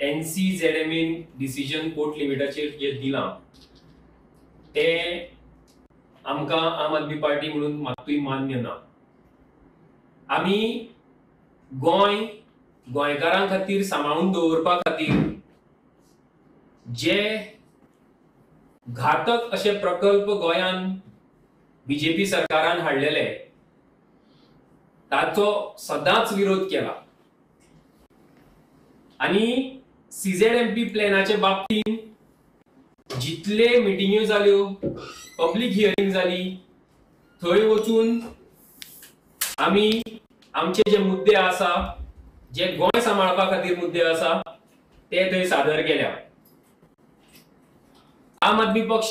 NCZMA डिसिजन पोर्ट लिमिटाचेर जे दिलां ते आमकां आम आदमी पार्टी म्हणून मात्तूय मान्य ना. आमी गोंयकारां खातीर सांबाळून दवरपा खातीर जे घातक असे प्रकल्प गोंयान BJP सरकारान हाडलेले ताचो सदांच विरोध केला आणि CZMP प्लॅनाच्या बाबतीत जितले मिटिंग्यो जाल्यो, पब्लीक हियरिंग जाली, थंय वचून आमी आमचे जे मुद्दे आसा, जे गोंय सांबाळपा खातीर मुद्दे आसा ते थंय सादर केल्या. आम आदमी पक्ष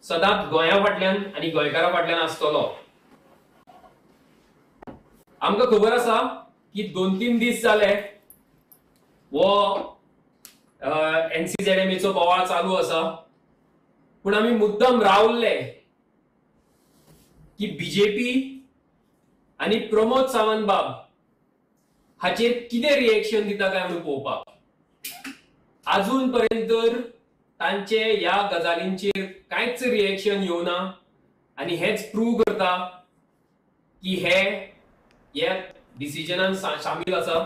सदांच गोंया फाटल्यान आणि गोंयकारां फाटल्यान आसतलो. आमकां खबर आसा की 2-3 दीस जाले वो NCZMAचो बोवाळ चालू आसा, पूण आमी मुद्दम रावल्ले की BJP आणि प्रमोद सावंत बाब हाचेर कितें रिएक्शन दिता काय म्हणून पळोवपाक. अजून पर्यंत तांचे ह्या गजालींचेर कांयच रिएक्शन येवना आणि हेच प्रूव्ह करता की हे डिसिजनान शामील आसा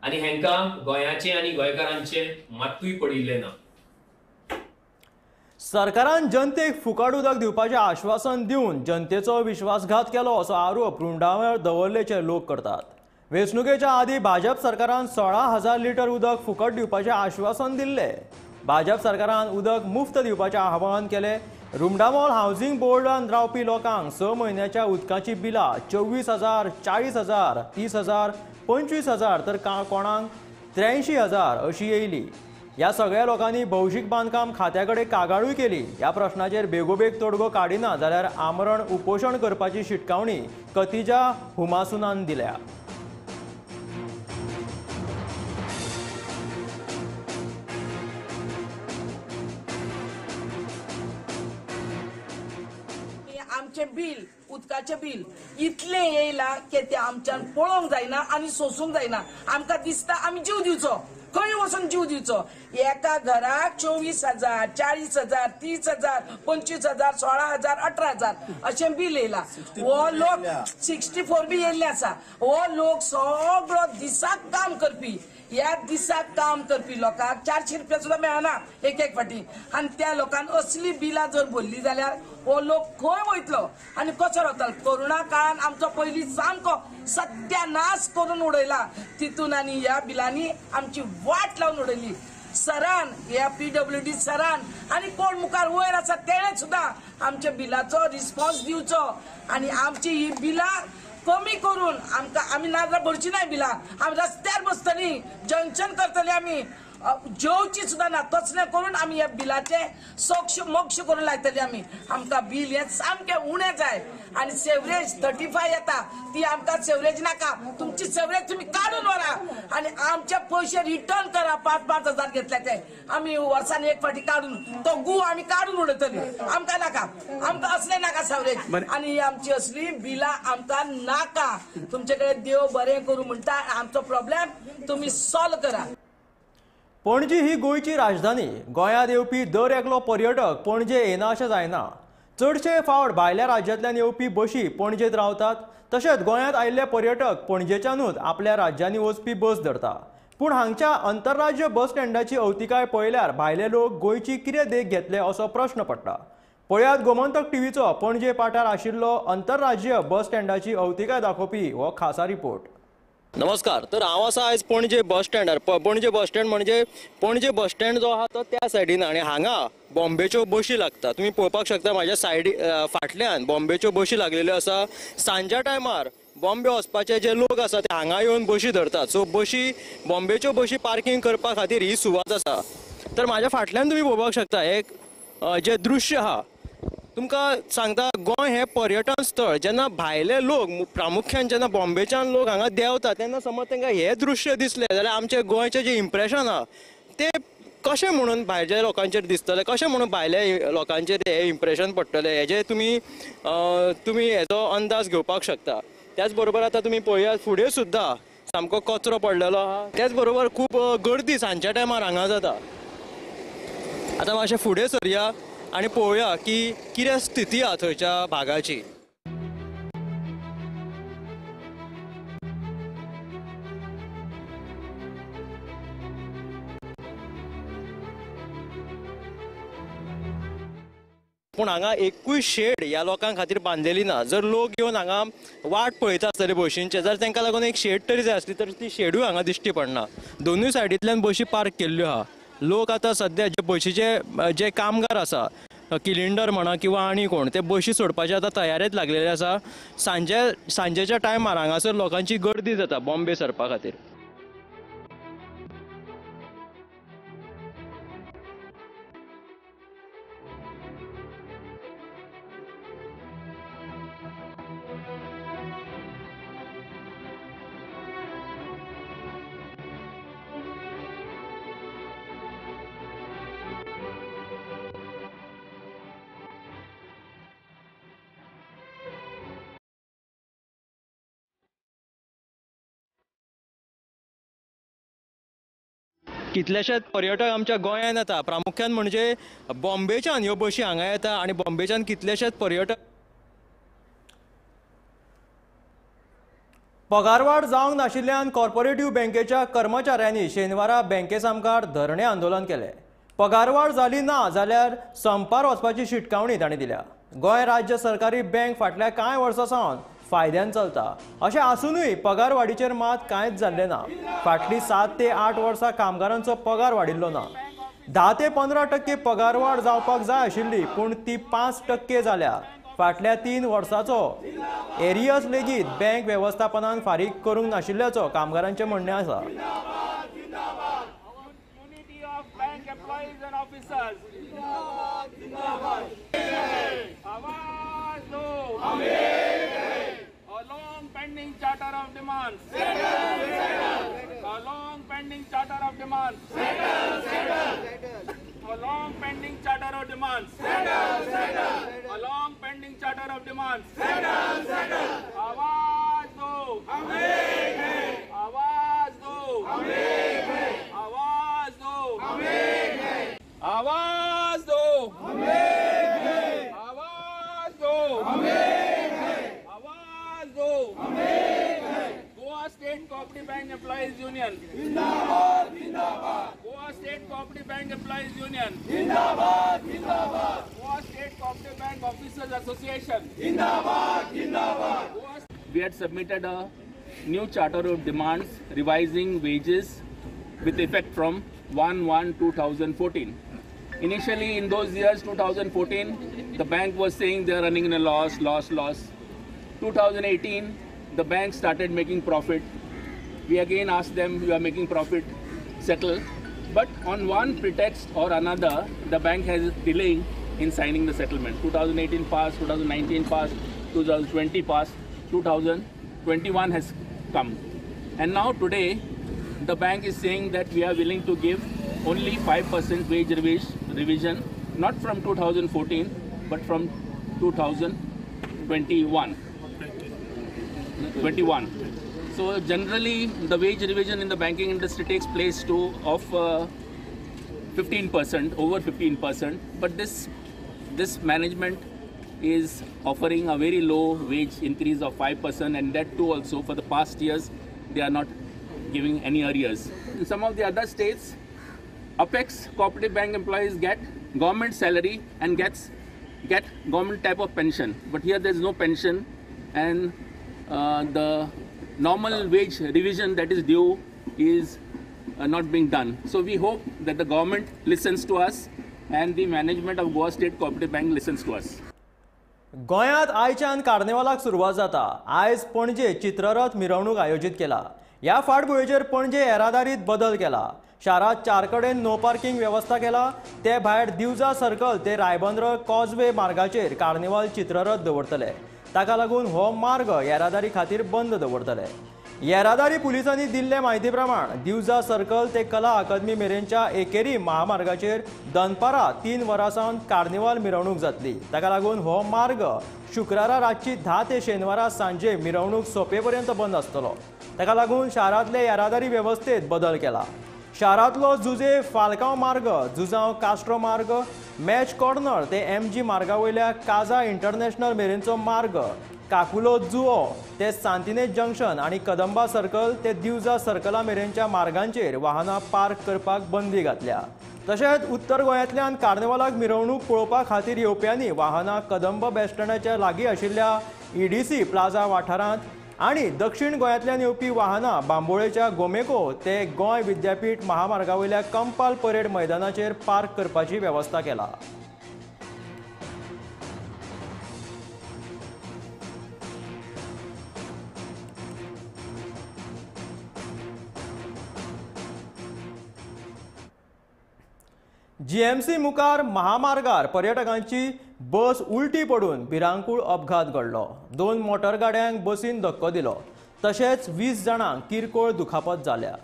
आणि हेंकां गोंयाचे आणि गोंयकारांचे मात्तूय पडिल्ले ना. सरकारान जनतेक फुकट उदक दिवपाचें आश्वासन दिवन जनतेचो विश्वासघात केलो असो आरोप रुंडावर दवरलेचे लोक करतात. वेंचणुकेच्या आदी भाजप सरकारान 16,000 लिटर उदक फुकट दिवपाचें आश्वासन दिल्ले. भाजप सरकारान उदक मुफ्त दिवपाचें आवाहन केलें. रुमडामोल हावसिंग बोर्डान रावपी लोकांक 6 म्हयन्याच्या उदकाची बिलां 24,000, 40,000, 30,000, 25,000 तर कोणाक 83,000 अशी येयली. ह्या सगळ्या लोकांनी भौशीक बांदकाम खात्याकडे कागाळूय केली. ह्या प्रश्नाचेर बेगोबेग तोडगो काडिना जाल्यार आमरण उपोशण करपाची शिटकावणी कतिजा हुमासुनान दिल्या. आमचे बिल उदकाचे बिल इतले येयला की ते आमच्यान पळोवंक जायना आनी सोसूंक जायना. आमकां दिसता आमी जीव दिवचो, खंय वचून जीव दिवचो. एका घराक 24,000, 40,000, 30,000, 25,000, 16,000, 18,000 अशें बिल येयला. हो लोक 64 बी येयल्ले आसा. हो लोक सगळो दिसाक काम करपी. ह्या दिसाक काम करपी लोकांक 400 रुपया सुद्दां मेळना एक एक फाटी. आनी त्या लोकांक असली बिलां जर भरली जाल्यार हो लोक खंय वयतलो आनी कसो रावतलो. कोरोना काळान आमचो पयलीं सामको सत्यानाश करून उडयला. तितून आनी ह्या बिलांनी आमची वाट लावन उडयली. सरान ह्या PWD सरान आनी कोण मुखार वयर आसा तेणे सुद्दां आमच्या बिलाचो रिस्पॉन्स दिवचो आनी आमची ही बिलां कमी करून आमकां आमी नाजाल्यार भरची नाय बिलां. आमी रस्त्यार बसतली, जंक्शन करतली, आमी जेवची सुद्दां ना. तसलें करून आमी ह्या बिलाचे मोक्ष करून लायतली. आमकां बिल हें सामकें उणें जाय. आनी सेवरेज 35 येता ती आमकां सेवरेज नाका. तुमची सेवरेज तुमी काडून व्हरा आनी आमचे पयशे रिटर्न करा. 5-5 हजार घेतले ते आमी वर्सान एक फाटी काडून तो गू आमी काडून उडयतली. आमकां नाका, आमकां असलें नाका सेवरेज. आनी आमची असली बिलां आमकां नाका. तुमचे कडेन देव बरें करूं म्हणटा. आमचो प्रॉब्लेम तुमी सॉल्व करा. पणजी ही गोंयची राजधानी. गोंयांत येवपी दर एकलो पर्यटक पणजे येना अशें जायना. चडशे फावट भायल्या राज्यांतल्यान येवपी बशी पणजेंत रावतात. तशेंच गोंयांत आयिल्ले पर्यटक पणजेच्यानूच आपल्या राज्यांनी वचपी बस धरता. पूण हांगच्या अंतरराज्य बस स्टँडाची अवतिकाय पळयल्यार भायले लोक गोंयची कितें देख घेतले असो प्रश्न पडटा. पळयात गोमंतक टीव्हीचो पणजे पाठार आशिल्लो अंतरराज्य बस स्टँडाची अवतिकाय दाखोवपी हो खासा रिपोर्ट. नमस्कार. तर हांव आसा आयज पणजे बस स्टँडार. पणजे बस स्टँड म्हणजे पणजे बस स्टँड जो आहा तो त्या सायडीन आनी हांगा बॉम्बेच्यो बशी लागता. तुमी पळोवपाक शकता म्हाज्या फाटल्यान बॉम्बेच्यो बशी लागलेल्यो आसा. सांच्या टायमार बॉम्बे वचपाचे जे लोक आसा ते हांगा येवन बशी धरतात. सो बॉम्बेच्यो बशी पार्किंग करपा खातीर ही सुवात आसा. तर म्हाज्या फाटल्यान तुमी पळोवपाक शकता एक जे दृश्य आहा तुमकां सांगता. गोंय हें पर्यटन स्थळ. जेन्ना भायले लोक प्रामुख्यान जेन्ना बॉम्बेच्यान लोक हांगा देंवता तेन्ना समज तांकां हें दृश्य दिसलें जाल्यार आमचें गोंयचें जें इम्प्रेशन आहा तें कशें म्हणून भायल्या लोकांचेर दिसतलें, कशें म्हणून भायल्या लोकांचेर हें इम्प्रेशन पडटलें हेजें तुमी हेजो अंदाज घेवपाक शकता. त्याच बरोबर आतां तुमी पळयात फुडें सुद्दां सामको कचरो पडलेलो आहा. त्याच बरोबर खूब गर्दी सांजच्या टायमार हांगा जाता. आतां मातशें फुडें सरया आनी पळोवया की कितें स्थिती आहा थंयच्या भागाची. पूण हांगा एकूय शेड ह्या लोकां खातीर बांदलेली ना. जर लोक येवन हांगा वाट पळयता आसतले बशींचे जाल्यार तांकां लागून एक शेड तरी जाय आसली तर ती शेडूय हांगा दिश्टी पडना. दोनूय सायडींतल्यान बशी पार्क केल्ल्यो आहा. लोक आतां सद्या जे बशीचे जे कामगार आसा किलिंडर म्हणा किंवा आनी कोण ते बशी सोडपाचे आतां तयारेत लागलेले आसा. सांजेच्या टायमार हांगासर लोकांची गर्दी जाता बॉम्बे सरपा खातीर. कितलेशेच पर्यटक आमच्या गोंयांत येता. प्रामुख्यान म्हणजे बॉम्बेच्यान ह्यो बशी हांगा येता आनी बॉम्बेच्यान कितलेशेच पर्यटक. पगारवाड जावंक नाशिल्ल्यान कॉर्पोरेटिव्ह बँकेच्या कर्मचाऱ्यांनी शेनवारा बँके सामकार धरणे आंदोलन केलें. पगारवाड जाली ना जाल्यार संपार वचपाची शिटकावणी तांणी दिल्या. गोंय राज्य सरकारी बँक फाटल्या कांय वर्सां सावन फायद्यान चलता. अशें आसूनय पगार वाडीचेर मात कांयच जाल्लें ना. फाटलीं 7 ते 8 वर्सां कामगारांचो पगार वाडिल्लो ना. 10 ते 15% पगार वाड जावपाक जाय आशिल्ली पूण ती 5% जाल्या. फाटल्या 3 वर्सांचो एरियस लेगीत बँक वेवस्थापनान फारीक करूंक नाशिल्ल्याचो कामगारांचें म्हणणें आसा. ऑफिसर्स आवाज दो A long pending charter of demands. A long pending charter of demands. A long pending charter of demands. A long pending charter of demands. आवाज दो आवाज दो आवाज दो आवाज दो आवाज दो आवाज दो Goa state cooperative bank employees union जिंदाबाद जिंदाबाद Goa state cooperative bank employees union जिंदाबाद जिंदाबाद Goa state cooperative bank officers association जिंदाबाद जिंदाबाद We had submitted a new charter of demands revising wages with effect from 1/1/2014. Initially in those years 2014 the bank was saying they are running in a loss. 2018 the bank started making profit. We again asked them, you are making profit, settle. But on one pretext or another the bank has delaying in signing the settlement. 2018 passed, 2019 passed, 2020 passed, 2021 has come, and now today the bank is saying that we are willing to give only 5% wage revision, not from 2014 but from 2021. So generally the wage revision in the banking industry takes place of 15%, over 15%, but this management is offering a very low wage increase of 5%, and that too also for the past years they are not giving any arrears. In some of the other states, Apex cooperative bank employees get government salary and get government type of pension, but here there is no pension, and the normal wage revision that is due is not being done. So we hope that the government listens to us and the management of Goa State Cooperative Bank listens to us. गोंयांत आयच्यान कार्निवालाक सुरवात जाता. आयज पणजे चित्ररथ मिरवणूक आयोजीत केला. ह्या फाटभुंयेचेर पणजे येरादारीत बदल केला. शारात 4 कडेन नो पार्किंग व्यवस्था केला. ते भायर दिवजा सर्कल ते रायबंद्र कॉजवे मार्गाचेर कार्निवाल चित्ररथ दवरतले. ताका लागून हो मार्ग येरादारी खातीर बंद दवरतले. येरादारी पुलिसांनी दिल्ले म्हायती प्रमाण दिवजा सर्कल ते कला अकादमी मेरेनच्या एकेरी महामार्गाचेर दनपारां 3 वरांसावन कार्निवाल मिरवणूक जातली. ताका लागून हो मार्ग शुक्रारा रातची 10 ते शेनवारा सांजे मिरवणूक सोंपेपर्यंत बंद आसतलो. ताका लागून शारांतले येरादारी वेवस्थेत बदल केला. शारांतलो जुजे फालकांव मार्ग, जुजांव कास्ट्रो मार्ग, मॅच कॉर्नर ते MG मार्गा वयल्या काजा इंटरनॅशनल मेरेनचो मार्ग, काकुलो जुओ ते सांतिनेज जंक्शन आणि कदंबा सर्कल ते दिवजा सर्कला मेरेनच्या मार्गांचेर वाहनां पार्क करपाक बंदी घातल्या. तशेंच उत्तर गोंयांतल्यान कार्निवालाक मिरवणूक पळोवपा खातीर येवप्यांनी वाहनां कदंब बस स्टँडाच्या लागीं आशिल्ल्या EDC प्लाझा वाठारांत आणि दक्षिण गोंयांतल्यान येवपी वाहनां बांबोळेच्या गोमेको ते गोंय विद्यापीठ महामार्गा वयल्या कंपाल परेड मैदानाचेर पार्क करपाची वेवस्था केला. GMC मुखार महामार्गार पर्यटकांची बस उलटी पडून भिरांकूळ अपघात घडलो. 2 मोटरगाड्यांक बसीन धक्को दिलो. तशेंच 20 जाणांक किरकोळ दुखापत जाल्या.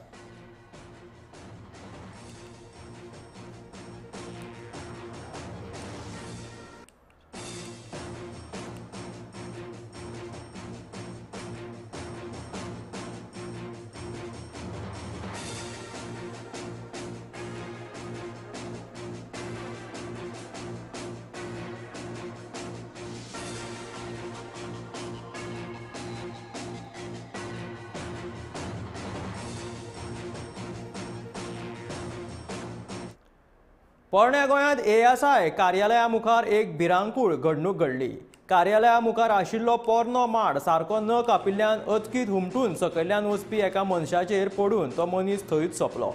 पोरण्या गोंयांत ASI कार्यालया मुखार एक भिरांकूळ घडणूक घडली. कार्यालया मुखार आशिल्लो पोरनो माड सारको न कापिल्ल्यान अचकीत हुमटून सकयल्यान वचपी एका मनशाचेर पडून तो मनीस थंयच सोंपलो.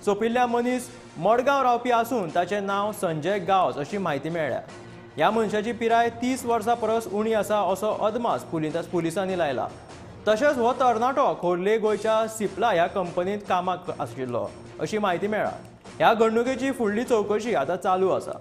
सोंपिल्ल्या मनीस मडगांव रावपी आसून ताचें नांव संजय गांवस अशी म्हायती मेळ्ळ्या. ह्या मनशाची पिराय 30 वर्सां परस उणी आसा असो अदमास पुलिसांनी लायला. तशेंच हो तरणाटो खोर्ले गोंयच्या सिप्ला ह्या कंपनींत कामाक आशिल्लो अशी म्हायती मेळ्ळा. ह्या घडणुकेची फुडली चौकशी आता चालू आसा.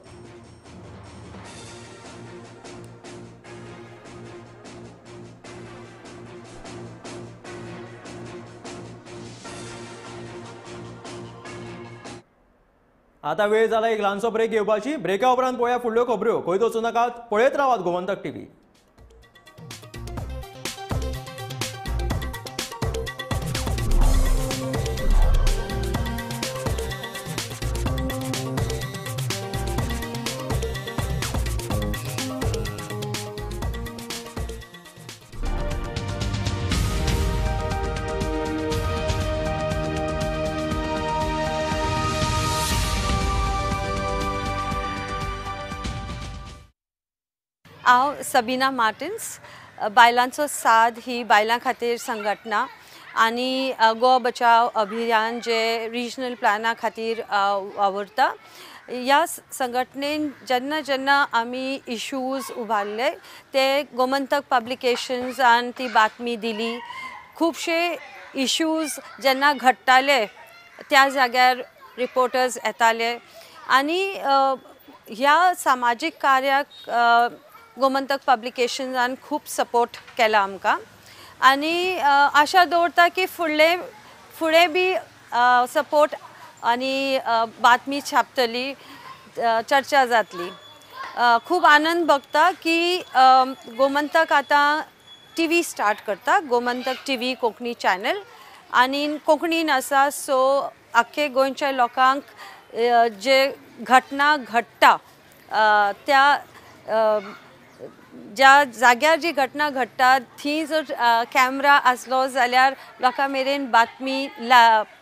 आता वेळ जाला एक ल्हानसो ब्रेक घेवपाची. ब्रेका उपरांत पळोवया फुडल्यो खबऱ्यो. खंय वचूं नाकात, पळयत रावात गोमंतक टीव्ही. हांव सबीना मार्टिन्स. बायलांचो साद ही बायलां खातीर संघटना आनी गोवा बचाव अभियान जे रिजनल प्लॅना खातीर वावरता. ह्या संघटनेन जेन्ना जेन्ना आमी इश्यूज उबारले ते गोमंतक पब्लिकेशन्सान ती बातमी दिली. खुबशे इश्यूज जेन्ना घडटाले त्या जाग्यार रिपोर्टर्स येताले आनी ह्या सामाजीक कार्याक गोमंतक पब्लिकेशन्सान खूब सपोर्ट केला आमकां आनी आशा दवरता की फुडें बी सपोर्ट आनी बातमी छापतली, चर्चा जातली. खूब आनंद भोगता की गोमंतक आतां टीव्ही स्टार्ट करता, गोमंतक टीव्ही कोंकणी चॅनल आनी कोंकणीन आसा. सो आख्खे गोंयच्या लोकांक जे घटना घडटा त्या ज्या जाग्यार जी घटना घडटा थी जर कॅमेरा आसलो जाल्यार लोकां मेरेन बातमी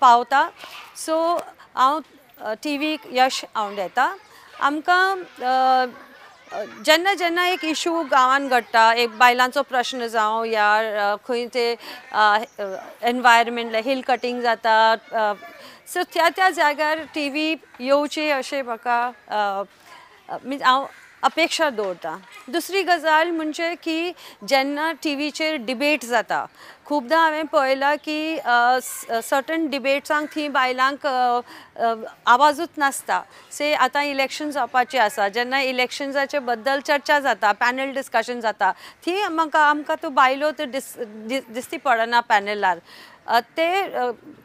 पावता. सो हांव टीव्हीक यश हांव येता. आमकां जेन्ना जेन्ना एक इशू गांवांत घडटा, एक बायलांचो प्रश्न जावं या खंय ते एनवायरमेंट हिल कटींग जाता, सो त्या जाग्यार टीव्ही येवची अशें म्हाका हांव अपेक्षा दवरता. दुसरी गजाल म्हणजे की जेन्ना टीव्हीचेर डिबेट जाता, खूबदां हांवें पळयलां की सर्टन डिबेट्सांक थी बायलांक आवाजूच नासता. से आतां इलेक्शन जावपाचें आसा, जेन्ना इलेक्शन्साचे बद्दल चर्चा जाता, पॅनल डिस्कशन जाता, थी आमकां तो बायलो तो दिसती पडना पॅनलार. ते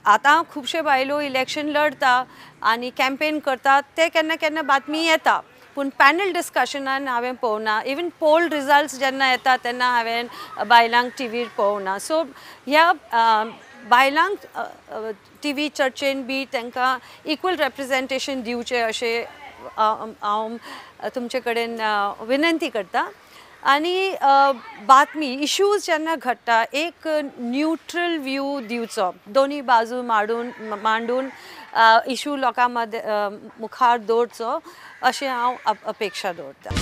आतां खुबशे बायलो इलेक्शन लढता आनी कॅम्पेन करतात, ते केन्ना केन्ना बातमी येता पूण पॅनल डिस्कशनान हांवें पळोवना. इवन पोल रिजल्ट्स जेन्ना येता तेन्ना हांवें बायलांक टीव्हीर पळोवना. सो ह्या बायलांक टीव्ही चर्चेन बी तांकां इक्वल रेप्रेजेंटेशन दिवचें अशें हांव तुमचे कडेन विनंती करता. आनी बातमी इश्यूज जेन्ना घडटा एक न्यूट्रल व्यू दिवचो, दोनी बाजू मांडून इश्यू लोकां मदें मुखार दवरचो अशें हांव अपेक्षा दवरतां.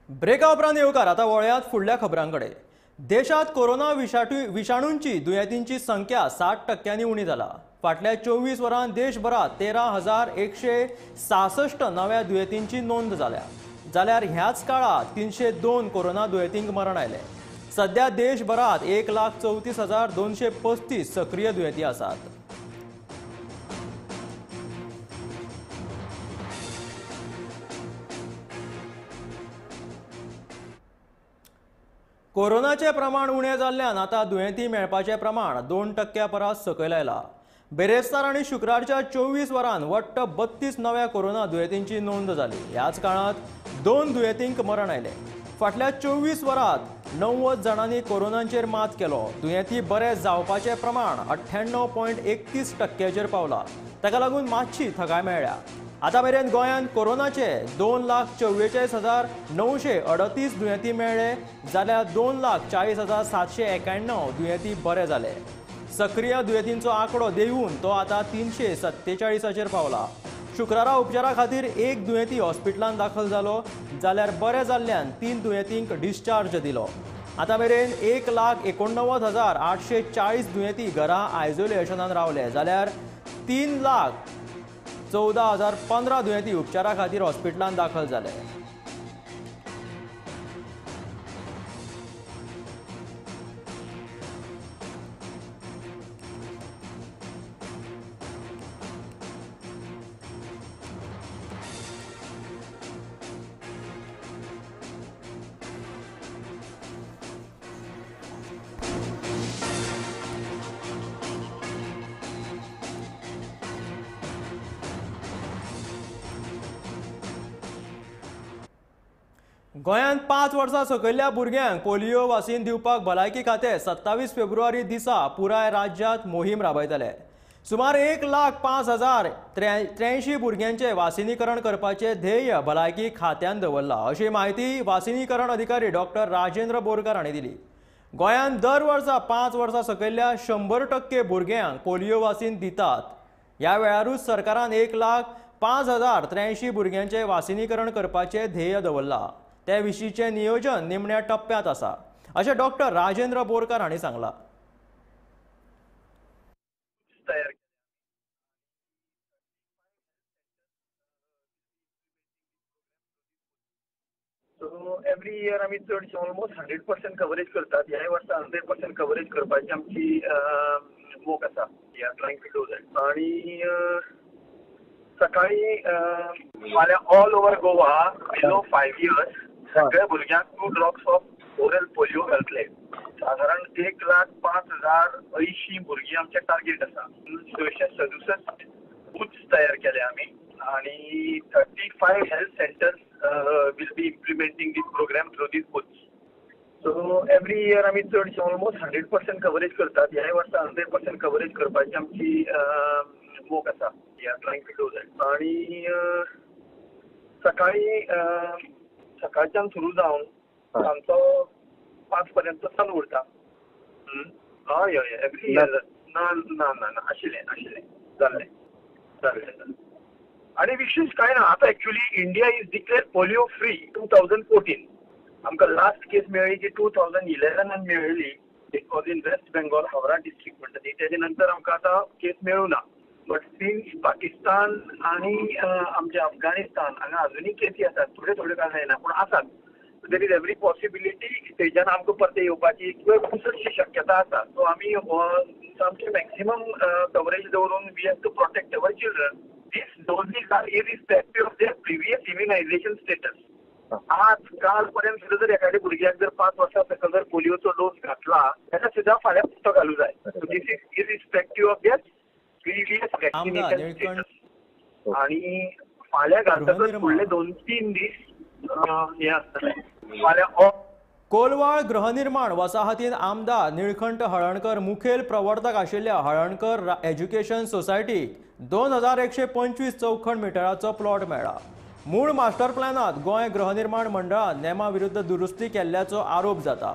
ब्रेका उपरांत येवकार. आता वळयात फुडल्या खबरांकडे. देशात कोरोना विषाणूंची दुयेंतींची संख्या 60% उणी जाला. फाटल्या 24 वरांत देशभरात 13,166 नव्या दुयेंतींची नोंद जाल्यार ह्याच काळात 302 कोरोना दुयेंतींक मरण आयले. सध्या देशभरात 1,34,235 सक्रिय दुयेंती आसात. कोरोनाचे प्रमाण उणे जाल्ल्यान आता दुयेंती मेळपाचे प्रमाण 2% परस सकयल आयला. बेरेस्तार आणि शुक्रारच्या 24 वरांत वट्ट 32 नव्या कोरोना दुयेंतींची नोंद जाली. ह्याच काळात 2 दुयेंतींक मरण आयले. फाटल्या 24 वरांत 90 जाणांनी कोरोनाचेर मात केलो. दुयेंती बरे जावपाचे प्रमाण 98.31%चेर पावला. ताका लागून मातशी थाकाय मेळ्ळ्या. आता मेरेन गोंयांत कोरोनाचे 2,44,938 दुयेंती मेळ्ळे जाल्यार 2,40,791 दुयेंती बरे जाले. सक्रिय दुयेंतींचो आंकडो देंवून तो आता 347चेर पावला. शुक्रारा उपचारा खातीर 1 दुयेंती हॉस्पिटलांत दाखल जालो जाल्यार बरे जाल्ल्यान 3 दुयेंतींक डिस्चार्ज दिलो. आता मेरेन 1,89,840 दुयेंती घरा आयसोलेशनान रावले जाल्यार 3,14,015 दुयेंती उपचारा खातीर हॉस्पिटलांत दाखल जाले. गोंयांत 5 वर्सां सकयल्या भुरग्यांक पोलिओ वासीन दिवपाक भलायकी खातें 27 फेब्रुवारी दिसा पुराय राज्यांत मोहीम राबयतले. सुमार 1,05,083 भुरग्यांचे वासिनीकरण करपाचें ध्येय भलायकी खात्यान दवरला, अशी माहिती वासिनीकरण अधिकारी डॉक्टर राजेंद्र बोरकार हांणी दिली. गोंयांत दर वर्सा 5 वर्सां सकयल्या 100% भुरग्यांक पोलिओ वासीन दितात. ह्या वेळारूच सरकारान 1,05,083 भुरग्यांचे वासिनीकरण करपाचें ध्येय दवरला. ते विशींचें नियोजन निमण्या टप्प्यांत आसा, अशें डॉक्टर राजेंद्र बोरकार हांणी सांगलां. So every year आम्ही चडशे ऑलमोस्ट 100% कव्हरेज करतात. ह्या वर्सा 100% कव्हरेज करपाची आमची मोख आसा. We are trying to do that. आणि सकाळी फाल्यां all over Goa below 5 years सगळ्या भुरग्यांक 2 drops ऑफ ओरल पोलिओ घालतले. साधारण 1,05,080 भुरगीं आमचे टार्गेट आसा. 667 बूथ्स तयार केले आमी आणि 35 health centers will be implementing this program through these booths. So every year आम्ही चडशे ऑलमोस्ट 100% कव्हरेज करतात. ह्या वर्सा 100% कव्हरेज करपाची आमची मोख आसा. We are trying to do that. आणि सकाळी सकाळच्यान सुरू जावन आमचो 5 पर्यंत चालू उरता. हय एवरी इयर. ना आशिल्लें जाल्लें. आणि विशेष काय ना, आता actually India is declare polio free 2014. आमकां लास्ट केस मेळ्ळी जी 2011 मेळ्ळी. It was in West Bengal Howrah district म्हणटा ती. तेजे नंतर आमकां आतां केस मेळूं ना. बट सिन्स पाकिस्तान आणि आमचे अफगाणिस्तान हांगा अजुनूय केसी आसात. थोडे काळ जायना पूण आसात. देर इज एवरी पॉसिबिलिटी तेच्यान आमकां परते येवपाची चडशी शक्यता आसा. सो आमी सामके मॅक्सिमम कवरेज दवरून we have to protect our children. These doses are irrespective of their previous immunization status. आज काल पर्यंत सुद्धा जर एखाद्या भुरग्याक जर 5 वर्सां सकयल जर पोलिओचो डोस घातला तेका सुद्धा फाल्यां तो घालूं जाय. So this is irrespective of their previous vaccination status. आणि फाल्यां घालतकच फुडले 2-3 दीस हे आसतले. फाल्यां कोलवाळ गृहनिर्माण वसाहतीन आमदार निळकंठ हळणकर मुखेल प्रवर्तक आशिल्ल्या हळणकर एज्युकेशन सोसायटीक 2,125 चौखण मिटराचो प्लॉट मेळ्ळा. मूळ मास्टर प्लॅनात गोंय गृहनिर्माण मंडळान नेमा विरुद्ध दुरुस्ती केल्ल्याचो आरोप जाता.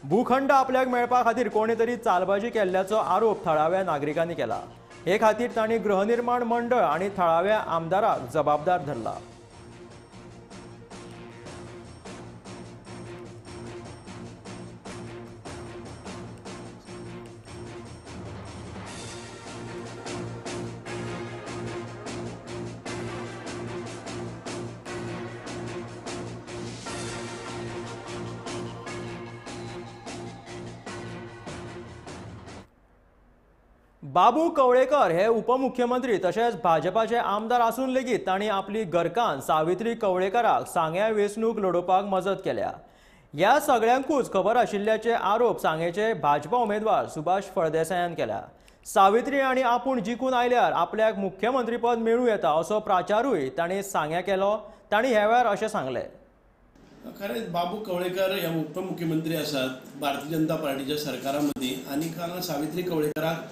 भूखंड आपल्याक मेळपा खातीर कोणी तरी चालबाजी केल्ल्याचो आरोप थळाव्या नागरिकांनी केला. हे खातीर तांणी गृहनिर्माण मंडळ आनी थळाव्या आमदाराक जबाबदार धरला. बाबू कवळेकर हे उपमुख्यमंत्री तशेंच भाजपाचे आमदार आसून लेगीत तांणी आपली घरकान्न सावित्री कवळेकराक सांग्या वेंचणूक लडोवपाक मजत केल्या. ह्या सगळ्यांकूच खबर आशिल्ल्याचे आरोप सांगेचे भाजपा उमेदवार सुभाष फळदेसायान केल्या. सावित्री आनी आपूण जिखून आयल्यार आपल्याक मुख्यमंत्रीपद मेळूं येता असो प्रचारूय तांणी सांग्या केलो. तांणी ह्या वेळार अशें सांगलें. खरेंच बाबू कवळेकर हे उपमुख्यमंत्री आसात भारतीय जनता पार्टीच्या सरकारामध्ये आनी हांगा सावित्री कवळेकराक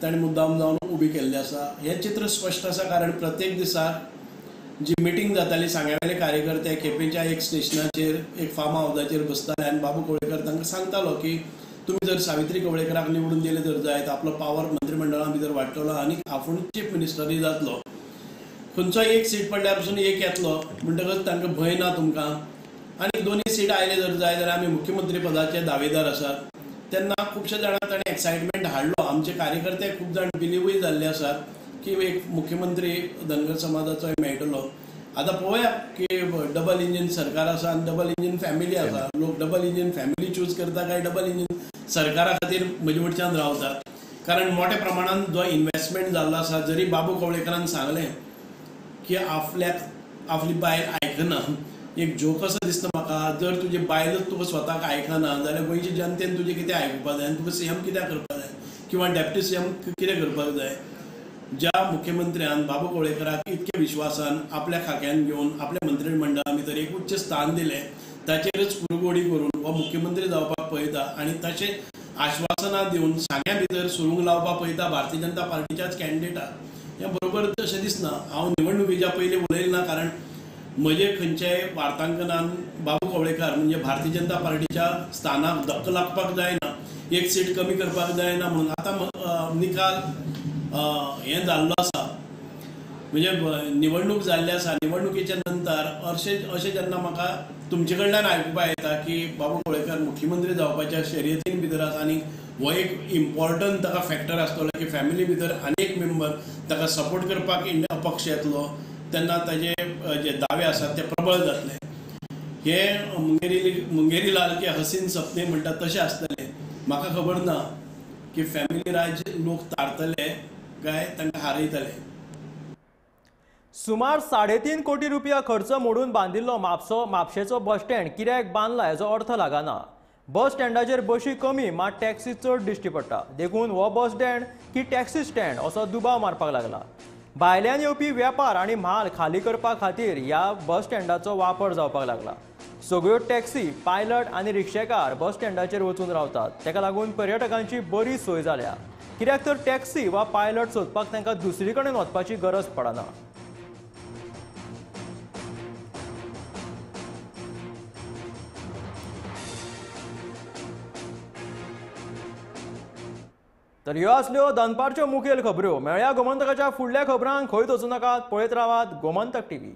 ताणें मुद्दाम जावन उबी केल्ली आसा. हें चित्र स्पश्ट आसा कारण प्रत्येक दिसाक जी मिटींग जाताली सांग्यावेले कार्यकर्ते केपेंच्या एक स्टेशनाचेर एक फार्म हावसाचेर बसताले आनी बाबू कवळेकर तांकां सांगतालो की तुमी जर सावित्री कवळेकराक निवडून दिले जर जायत आपलो पावर मंत्रिमंडळान भितर वाडटलो आनी आपूण चीफ मिनिस्टरूय जातलो. खंयचो एक सीट पडल्यार पसून एक येतलो म्हणटकच तांकां भंय ना तुमकां. आनी 2 सीट आयले जर जाय जाल्यार आमी मुख्यमंत्री पदाचे दावेदार आसात. तेन्ना खुबशे जाणांक ताणें एक्सायटमेंट हाडलो. आमचे कार्यकर्ते खूब जाण बिलीवूय जाल्ले आसात की एक मुख्यमंत्री धनगर समाजाचो मेळटलो. आतां पळोवया की डबल इंजीन सरकार आसा आनी डबल इंजीन फॅमिली आसा. लोक डबल इंजीन फॅमिली चूज करता काय डबल इंजीन सरकारा खातीर मजवटच्यान रावतात. कारण मोठ्या प्रमाणात जो इन्व्हेस्टमेंट जाल्लो आसा. जरी बाबू कवळेकरान सांगलें की आपली बायल आयकना. एक जोक असो दिसता म्हाका, जर तुजे बायलच तुका स्वताक आयकना जाल्यार गोंयच्या जनतेन तुजें कितें आयकुपा जाय आनी तुका सीएम कित्याक करपाक जाय किंवा डेप्युटी सीएम कितें करपाक जाय. ज्या मुख्यमंत्र्यान बाबू कवळेकराक इतके विश्वासान आपल्या खाक्यान घेवन आपल्या मंत्रिमंडळा भितर एक उच्च स्थान दिले ताचेरच कुरगोडी करून हो मुख्यमंत्री जावपाक पळयता आणि तशें आश्वासनां दिवन सांग्या भितर सुरूंग लावपाक पळयता भारतीय जनता पार्टीच्याच कॅन्डिडेटाक हे बरोबर तशें दिसना। हांव निवडणुकीच्या पयलीं उलयलें ना, कारण म्हजे खंयच्याय वार्तांकनान बाबू कवळेकार म्हणजे भारतीय जनता पार्टीच्या स्थानाक धक्को लागपाक जायना, एक सीट कमी करपाक जायना म्हणून आतां निकाल हें जाल्लो आसा, म्हणजे निवडणूक जाल्ली आसा। निवडणुकीच्या नंतर अशें जेन्ना म्हाका तुमचे कडल्यान आयकुपाक येता की बाबू कवळेकार मुख्यमंत्री जावपाच्या शर्यतीन भितर आसा आनी हो एक इम्पॉर्टंट ताका फॅक्टर आसतलो की फॅमिली भितर आनी एक मेंबर ताका सपोर्ट करपाक अपक्ष येतलो, तेन्ना ताजे जे दावे आसात ते प्रबळ जातले। हे मुंगेरी लाल के हसीन सपने म्हणटात तशें आसतलें। म्हाका खबर ना की फॅमिली राज लोक तारतले काय तांकां हारयतले। सुमार 3.5 कोटी रुपया खर्च मोडून बांदिल्लो म्हापशेचो बस स्टँड कित्याक बांदला हेचो अर्थ लागना। बस स्टँडाचेर बशी कमी मात टॅक्सी चड दिश्टी पडटा, देखून हो बस स्टँड की टॅक्सी स्टँड असो दुबाव मारपाक लागला। भायल्यान येवपी वेपार आनी म्हाल खाली करपा खातीर ह्या बस स्टँडाचो वापर जावपाक लागला। सगळ्यो टॅक्सी, पायलट आनी रिक्षेकार बस स्टँडाचेर वचून रावतात, तेका लागून पर्यटकांची बरी सोय जाल्या, कित्याक तर टॅक्सी वा पायलट सोदपाक तांकां दुसरी कडेन वचपाची गरज पडना। तर ह्यो आसल्यो दनपारच्यो मुखेल खबरो। मेळया गोमंतकाच्या फुडल्या खबरांक खंयच वचूं नाकात, पळयत रावात गोमंतक टीव्ही।